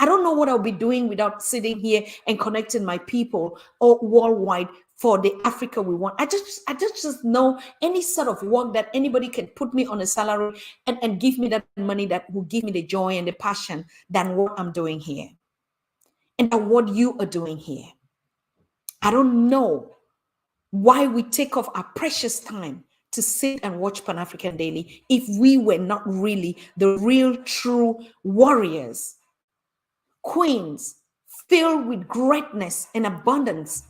Speaker 1: I don't know what I'll be doing without sitting here and connecting my people all worldwide for the Africa we want. I just know any sort of work that anybody can put me on a salary and give me that money that will give me the joy and the passion than what I'm doing here and what you are doing here. I don't know why we take off our precious time to sit and watch Pan-African Daily if we were not really the real true warriors, queens filled with greatness and abundance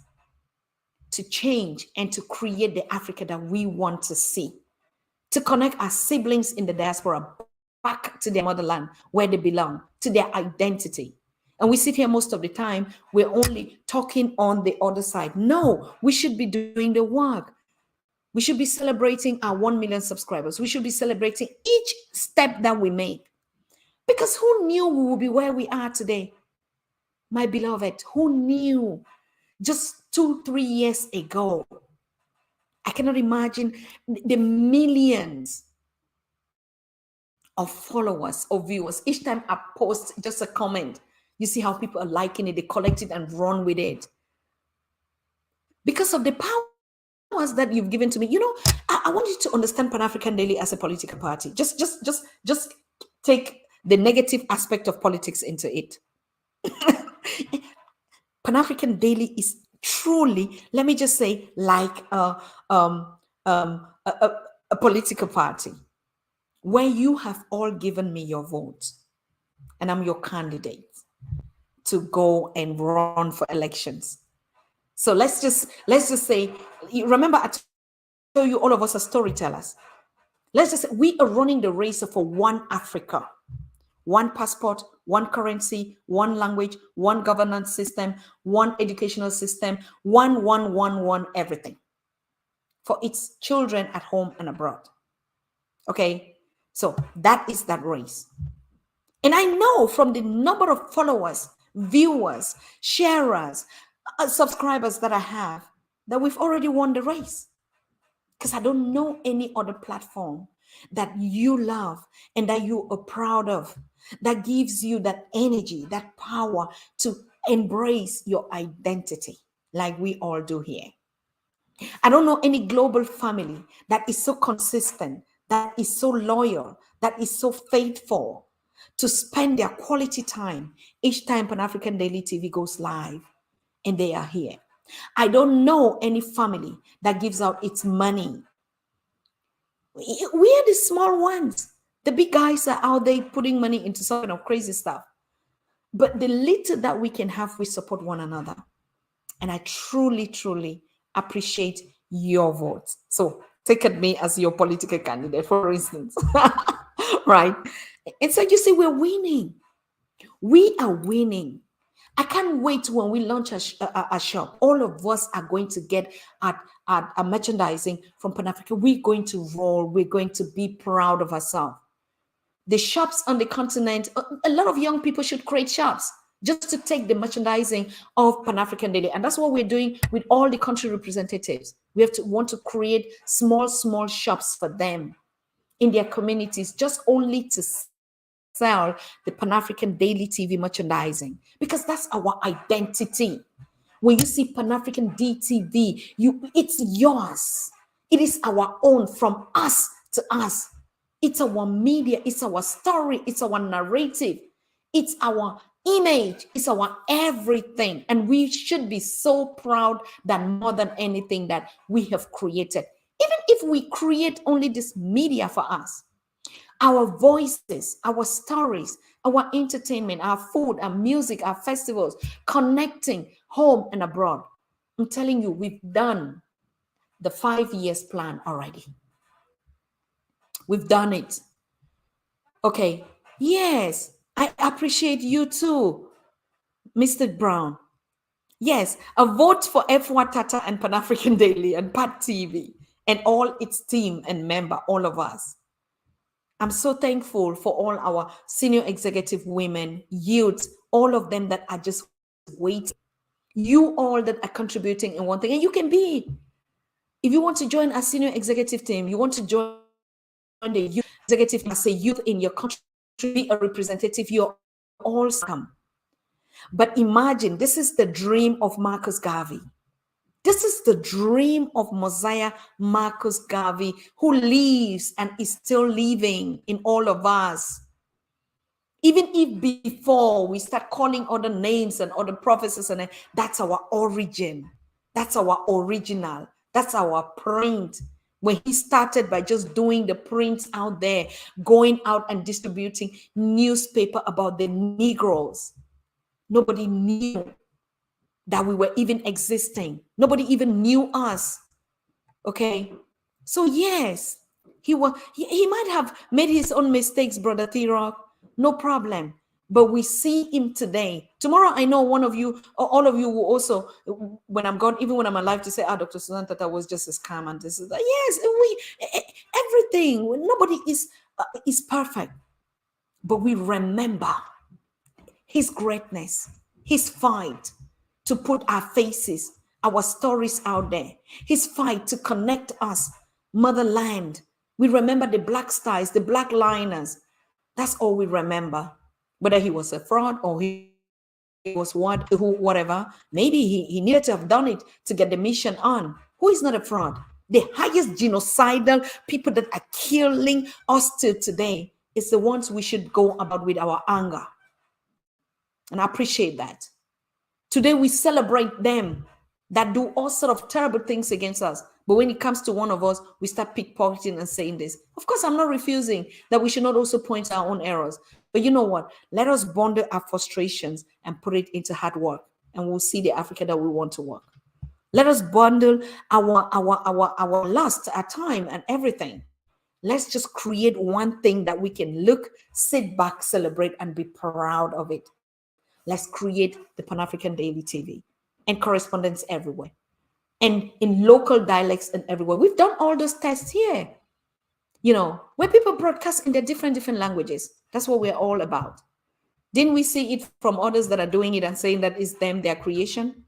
Speaker 1: to change and to create the Africa that we want to see, to connect our siblings in the diaspora back to their motherland where they belong, to their identity. And we sit here most of the time, we're only talking on the other side. No, we should be doing the work. We should be celebrating our 1 million subscribers. We should be celebrating each step that we make. Because who knew we would be where we are today? My beloved, who knew just 2-3 years ago? I cannot imagine the millions of followers or viewers. Each time I post just a comment, you see how people are liking it, they collect it and run with it. Because of the powers that you've given to me. You know, I want you to understand Pan-African Daily as a political party. Just take the negative aspect of politics into it. Pan-African Daily is truly, let me just say, like a political party where you have all given me your vote and I'm your candidate to go and run for elections. So let's just say, remember I told you all of us are storytellers. Let's just say we are running the race for one Africa, one passport, one currency, one language, one governance system, one educational system, one everything for its children at home and abroad. Okay, so that is that race. And I know from the number of followers, viewers, sharers, subscribers that I have, that we've already won the race. Because I don't know any other platform that you love and that you are proud of, that gives you that energy, that power to embrace your identity like we all do here. I don't know any global family that is so consistent, that is so loyal, that is so faithful to spend their quality time each time Pan-African Daily TV goes live and they are here. I don't know any family that gives out its money. We are the small ones. The big guys are out there putting money into some kind of crazy stuff. But the little that we can have, we support one another. And I truly, truly appreciate your votes. So take at me as your political candidate, for instance. Right? And so you see, we're winning. We are winning. I can't wait when we launch a shop. All of us are going to get at a merchandising from Pan Africa. We're going to roll. We're going to be proud of ourselves. The shops on the continent, a lot of young people should create shops just to take the merchandising of Pan African Daily. And that's what we're doing with all the country representatives. We have to want to create small shops for them in their communities, just only to sell the Pan African Daily TV merchandising, because that's our identity. When you see Pan African DTV, it's yours. It is our own, from us to us. It's our media, it's our story, it's our narrative, it's our image, it's our everything. And we should be so proud that more than anything that we have created. Even if we create only this media for us, our voices, our stories, our entertainment, our food, our music, our festivals, connecting home and abroad. I'm telling you, we've done the 5 years plan already. We've done it. Okay. Yes, I appreciate you too, Mr. Brown. Yes, a vote for F1 Tata and Pan African Daily and Padtv and all its team and member, all of us. I'm so thankful for all our senior executive women, youth, all of them that are just waiting. You all that are contributing in one thing, and you can be. If you want to join a senior executive team, you want to join the youth executive as a youth in your country, be a representative, you're all welcome. But imagine, this is the dream of Marcus Garvey. This is the dream of Mosiah Marcus Garvey, who lives and is still living in all of us. Even if before we start calling other names and other prophecies, and that's our origin. That's our original. That's our print. When he started by just doing the prints out there, going out and distributing newspaper about the Negroes, nobody knew that we were even existing. Nobody even knew us. Okay. So yes, he might have made his own mistakes, Brother T-Rock. No problem. But we see him today. Tomorrow, I know one of you, or all of you will also, when I'm gone, even when I'm alive, to say, Dr. Susan Tata was just a scam. And this is that. Yes, everything. Nobody is perfect. But we remember his greatness, his fight to put our faces, our stories out there, his fight to connect us, motherland. We remember the black stars, the black liners. That's all we remember. Whether he was a fraud or he was whatever, maybe he needed to have done it to get the mission on. Who is not a fraud? The highest genocidal people that are killing us till today is the ones we should go about with our anger. And I appreciate that. Today we celebrate them that do all sort of terrible things against us. But when it comes to one of us, we start pickpocketing and saying this. Of course, I'm not refusing that we should not also point our own errors. But you know what? Let us bundle our frustrations and put it into hard work, and we'll see the Africa that we want to work. Let us bundle our lust, our time, and everything. Let's just create one thing that we can look, sit back, celebrate, and be proud of it. Let's create the Pan-African Daily TV and correspondence everywhere, and in local dialects and everywhere. We've done all those tests here, where people broadcast in their different languages. That's what we're all about. Didn't we see it from others that are doing it and saying that it's them, their creation?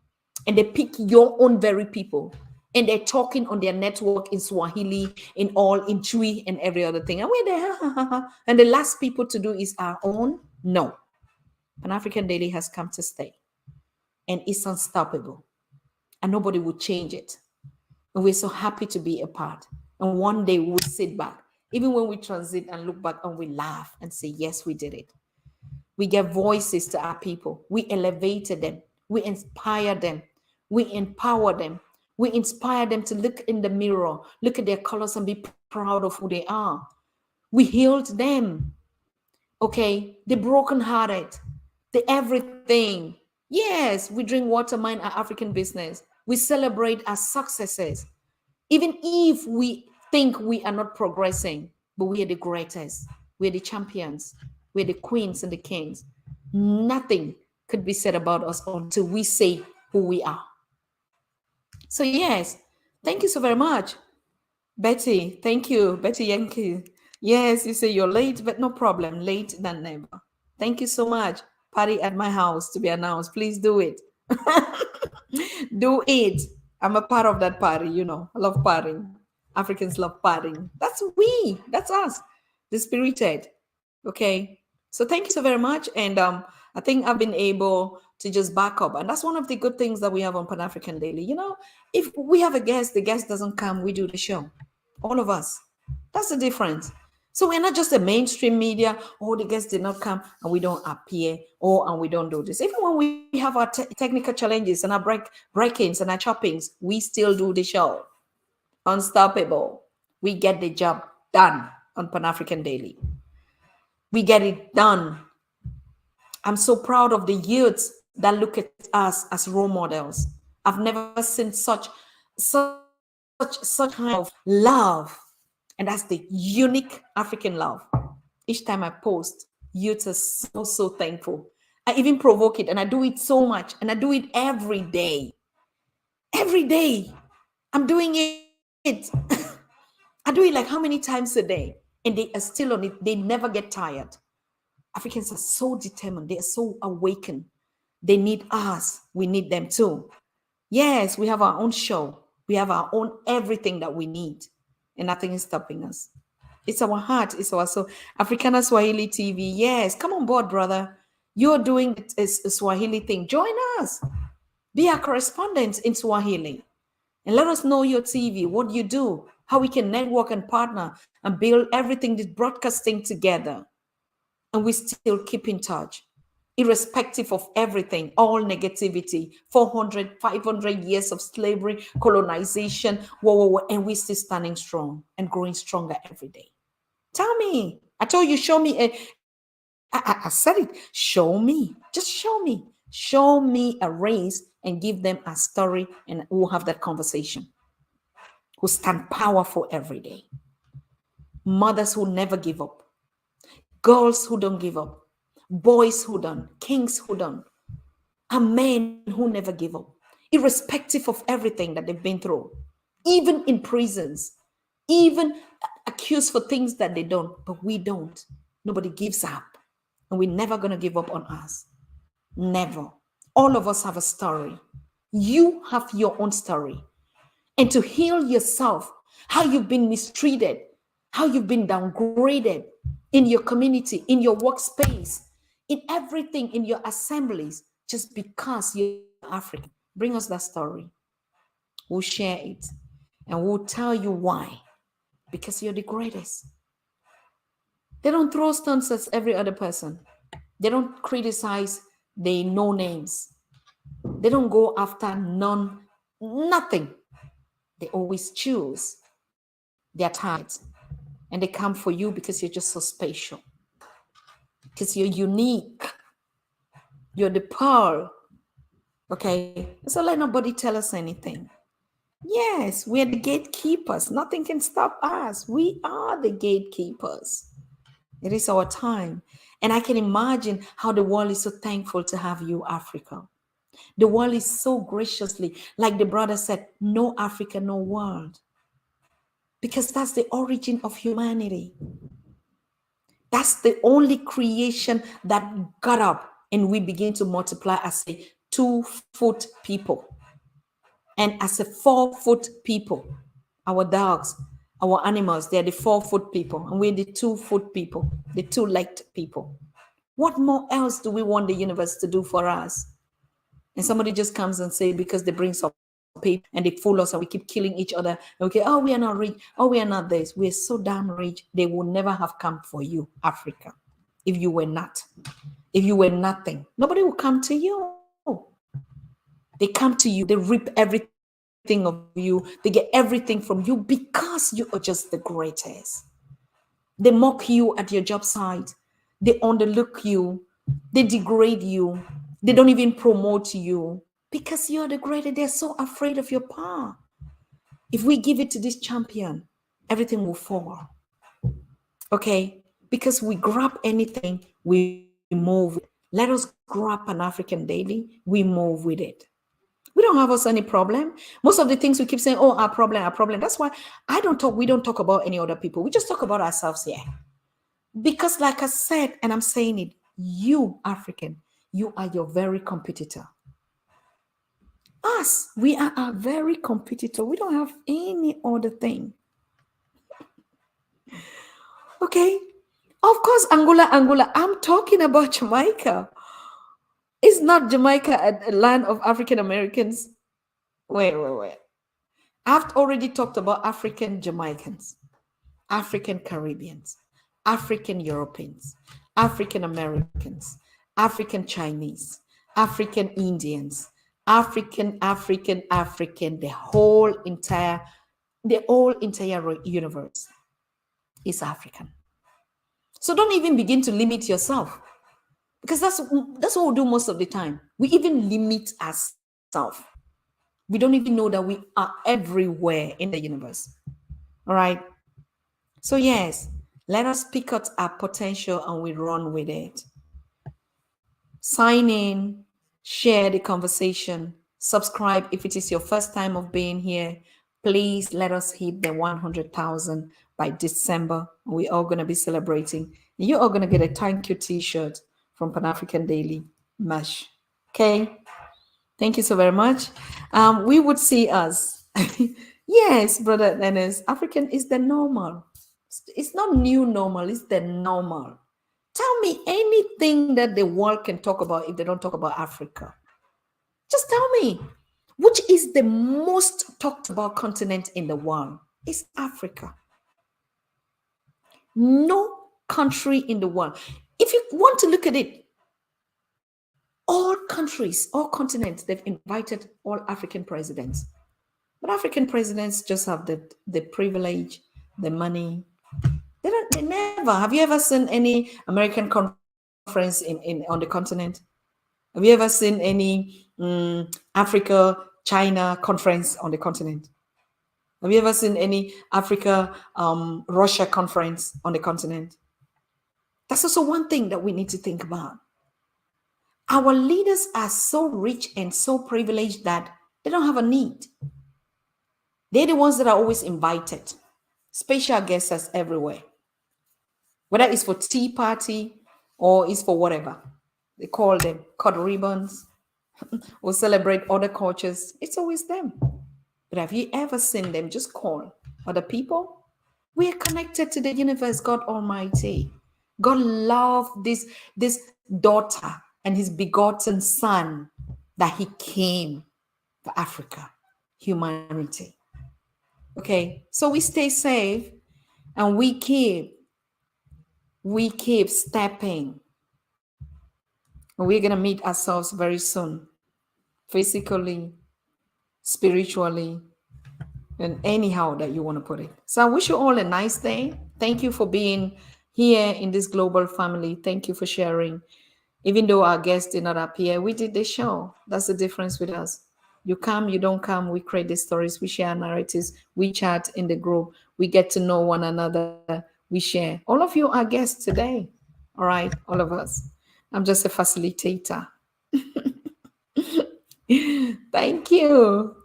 Speaker 1: And they pick your own very people, and they're talking on their network in Swahili, in Chui, and every other thing. And we're there, and the last people to do is our own? No. Pan-African Daily has come to stay, and it's unstoppable, and nobody will change it. And we're so happy to be a part. And one day we'll sit back, even when we transit, and look back and we laugh and say, yes, we did it. We gave voices to our people. We elevated them. We inspired them. We empower them. We inspire them to look in the mirror, look at their colors, and be proud of who they are. We healed them. Okay, the brokenhearted, the everything. Yes, we drink water, mind our African business. We celebrate our successes. Even if we think we are not progressing, but we are the greatest. We're the champions. We're the queens and the kings. Nothing could be said about us until we say who we are. So, yes, thank you so very much. Betty, thank you. Betty Yankee. Yes, you say you're late, but no problem. Late than never. Thank you so much. Party at my house to be announced. Please do it. Do it. I'm a part of that party, you know. I love partying. Africans love partying. That's we. That's us. The spirited. Okay. So thank you so very much. And I think I've been able to just back up. And that's one of the good things that we have on Pan African Daily. You know, if we have a guest, the guest doesn't come, we do the show. All of us. That's the difference. So we're not just a mainstream media. Oh, the guests did not come and we don't appear. Oh, and we don't do this. Even when we have our technical challenges and our break-ins and our choppings, we still do the show. Unstoppable. We get the job done on Pan African Daily. We get it done. I'm so proud of the youths that look at us as role models. I've never seen such kind of love. And that's the unique African love. Each time I post, youths are so thankful. I even provoke it, and I do it so much, and I do it every day. Every day, I'm doing it. I do it like how many times a day? And they are still on it. They never get tired. Africans are so determined. They are so awakened. They need us. We need them too. Yes, we have our own show. We have our own everything that we need. And nothing is stopping us. It's our heart. It's our soul. Africana Swahili TV. Yes, come on board, brother. You're doing a Swahili thing. Join us. Be our correspondent in Swahili. And let us know your TV, what you do, how we can network and partner and build everything, this broadcasting together. And we still keep in touch, irrespective of everything, all negativity, 400, 500 years of slavery, colonization, and we're still standing strong and growing stronger every day. Tell me. I told you, show me. I said it. Show me. Just show me. Show me a race and give them a story, and we'll have that conversation. Who stand powerful every day. Mothers who never give up. Girls who don't give up. Boys who don't. Kings who don't. And men who never give up. Irrespective of everything that they've been through. Even in prisons. Even accused for things that they don't. But we don't. Nobody gives up. And we're never going to give up on us. Never. All of us have a story. You have your own story. And to heal yourself, how you've been mistreated, how you've been downgraded in your community, in your workspace, in everything, in your assemblies, just because you're African. Bring us that story. We'll share it. And we'll tell you why. Because you're the greatest. They don't throw stones at every other person. They don't criticize the no names. They don't go after nothing. They always choose their targets. And they come for you because you're just so special. Because you're unique. You're the pearl. Okay? So let nobody tell us anything. Yes, we're the gatekeepers. Nothing can stop us. We are the gatekeepers. It is our time. And I can imagine how the world is so thankful to have you, Africa. The world is so graciously, like the brother said, no Africa, no world. Because that's the origin of humanity. That's the only creation that got up and we begin to multiply as a 2-foot people. And as a 4-foot people, our dogs, our animals, they're the 4-foot people. And we're the 2-foot people, the 2-legged people. What more else do we want the universe to do for us? And somebody just comes and say, because they bring some people and they fool us and we keep killing each other. Okay, oh, we are not rich. Oh, we are not this. We're so damn rich. They would never have come for you, Africa, if you were not. If you were nothing, nobody will come to you. They come to you. They rip everything of you. They get everything from you because you are just the greatest. They mock you at your job site. They underlook you. They degrade you. They don't even promote you because you're the greatest. They're so afraid of your power. If we give it to this champion, everything will fall. Okay? Because we grab anything, we move it. Let us grab an African daily, we move with it. We don't have us any problem. Most of the things we keep saying, oh, our problem, our problem. That's why we don't talk about any other people. We just talk about ourselves here. Because like I said, and I'm saying it, you, African, you are your very competitor. Us, we are our very competitor. We don't have any other thing. Okay? Of course, Angola. I'm talking about Jamaica. Is not Jamaica a land of African Americans? Wait. I've already talked about African Jamaicans, African Caribbeans, African Europeans, African Americans, African Chinese, African Indians, African, the whole entire universe is African. So don't even begin to limit yourself, because that's what we do most of the time. We even limit ourselves. We don't even know that we are everywhere in the universe. All right. So yes, let us pick out our potential and we run with it. Sign in, share the conversation, subscribe if it is your first time of being here. Please let us hit the 100,000 by December. We're all going to be celebrating. You're all going to get a thank you t-shirt from Pan-African Daily Mesh. Okay? Thank you so very much. We would see us. Yes, Brother Dennis, African is the normal. It's not new normal, it's the normal. Tell me anything that the world can talk about if they don't talk about Africa. Just tell me, which is the most talked about continent in the world? It's Africa. No country in the world. If you want to look at it, all countries, all continents, they've invited all African presidents. But African presidents just have the privilege, the money. They never. Have you ever seen any American conference on the continent? Have you ever seen any Africa, China conference on the continent? Have you ever seen any Africa, Russia conference on the continent? That's also one thing that we need to think about. Our leaders are so rich and so privileged that they don't have a need. They're the ones that are always invited. Special guests everywhere. Whether it's for tea party or it's for whatever. They call them cut ribbons or celebrate other cultures. It's always them. But have you ever seen them just call other people? We are connected to the universe, God Almighty. God loved this daughter and his begotten son that he came for Africa, humanity. Okay, so we stay safe and we keep stepping. We're going to meet ourselves very soon, physically, spiritually, and anyhow that you want to put it. So I wish you all a nice day. Thank you for being here in this global family. Thank you for sharing. Even though our guests did not appear, we did the show. That's the difference with us. You come, you don't come, we create the stories, we share narratives, we chat in the group, we get to know one another, we share. All of you are guests today. All right, all of us. I'm just a facilitator. Thank you.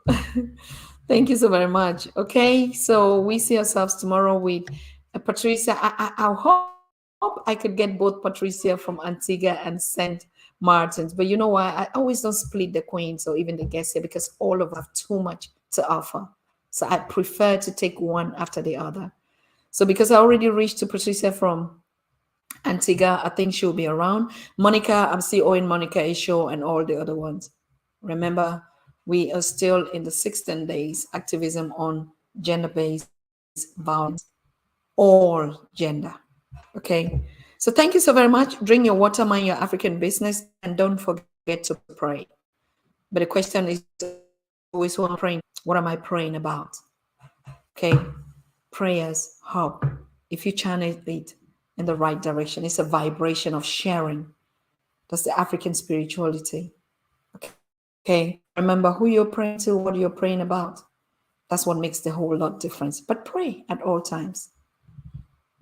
Speaker 1: Thank you so very much. Okay, so we see ourselves tomorrow with Patricia. I hope I could get both Patricia from Antigua and St. Martin's, but you know why? I always don't split the queens or even the guests here because all of us have too much to offer. So I prefer to take one after the other. So because I already reached to Patricia from Antigua, I think she'll be around. Monica, I'm still Owen, Monica is show, and all the other ones. Remember, we are still in the 16 days activism on gender-based violence, all gender. Okay. So thank you so very much. Drink your water, mind your African business, and don't forget to pray. But the question is always who I'm praying. What am I praying about? Okay. Prayers help. If you channel it in the right direction, it's a vibration of sharing. That's the African spirituality. Okay. Remember who you're praying to, what you're praying about. That's what makes the whole lot difference. But pray at all times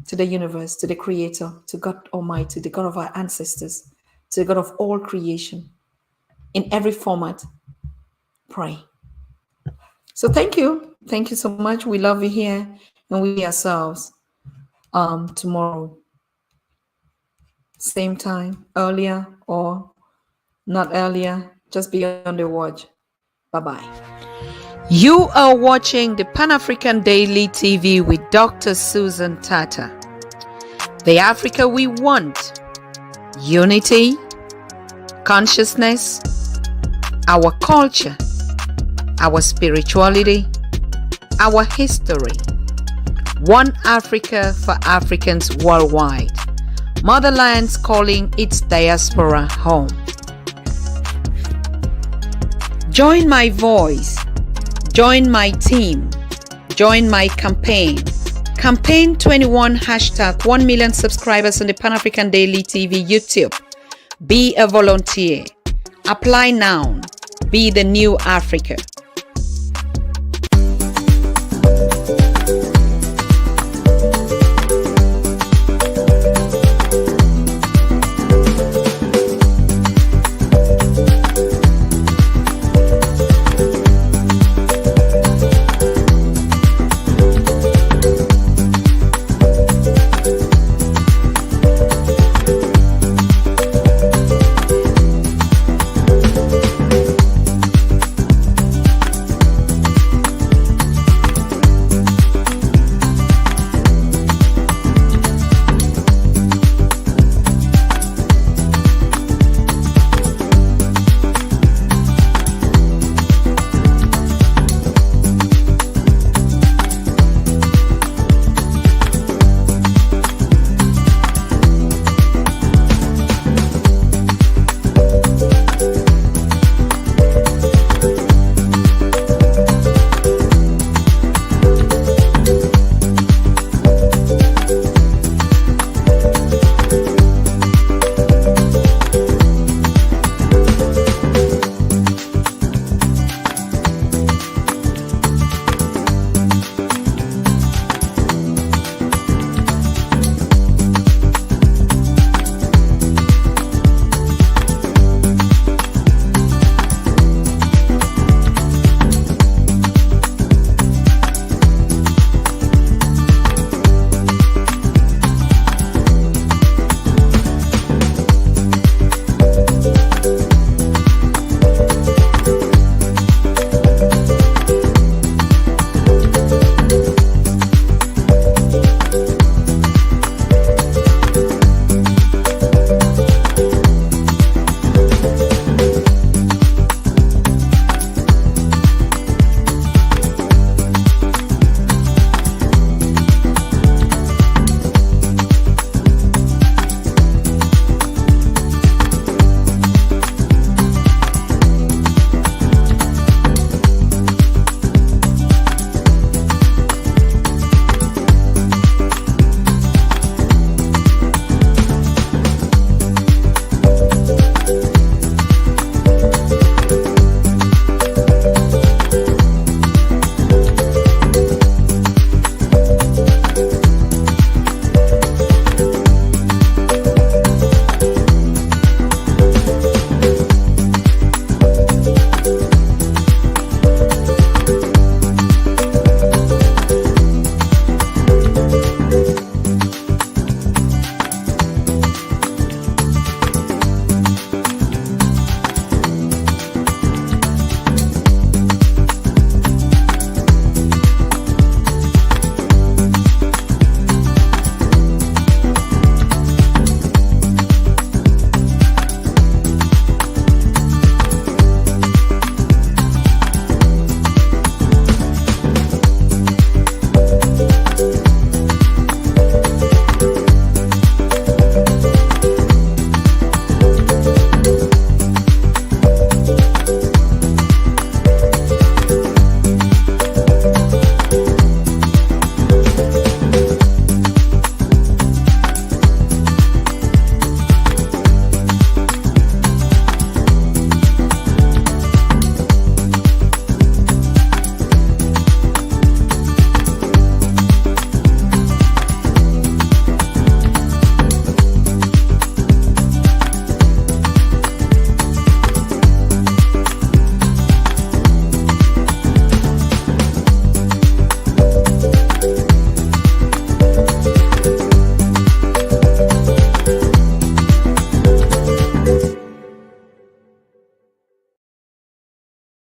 Speaker 1: to the universe, to the Creator, to God Almighty, the God of our ancestors, to the God of all creation. In every format, pray. So thank you. Thank you so much. We love you here, and we see ourselves tomorrow. Same time, earlier or not earlier. Just be on the watch. Bye-bye.
Speaker 2: You are watching the Pan-African Daily TV with Dr. Susan Tata. The Africa we want. Unity, consciousness, our culture, our spirituality, our history. One Africa for Africans worldwide. Motherlands calling its diaspora home. Join my voice. Join my team. Join my campaign. Campaign 21 hashtag 1 million subscribers on the Pan-African Daily TV YouTube. Be a volunteer. Apply now. Be the new Africa.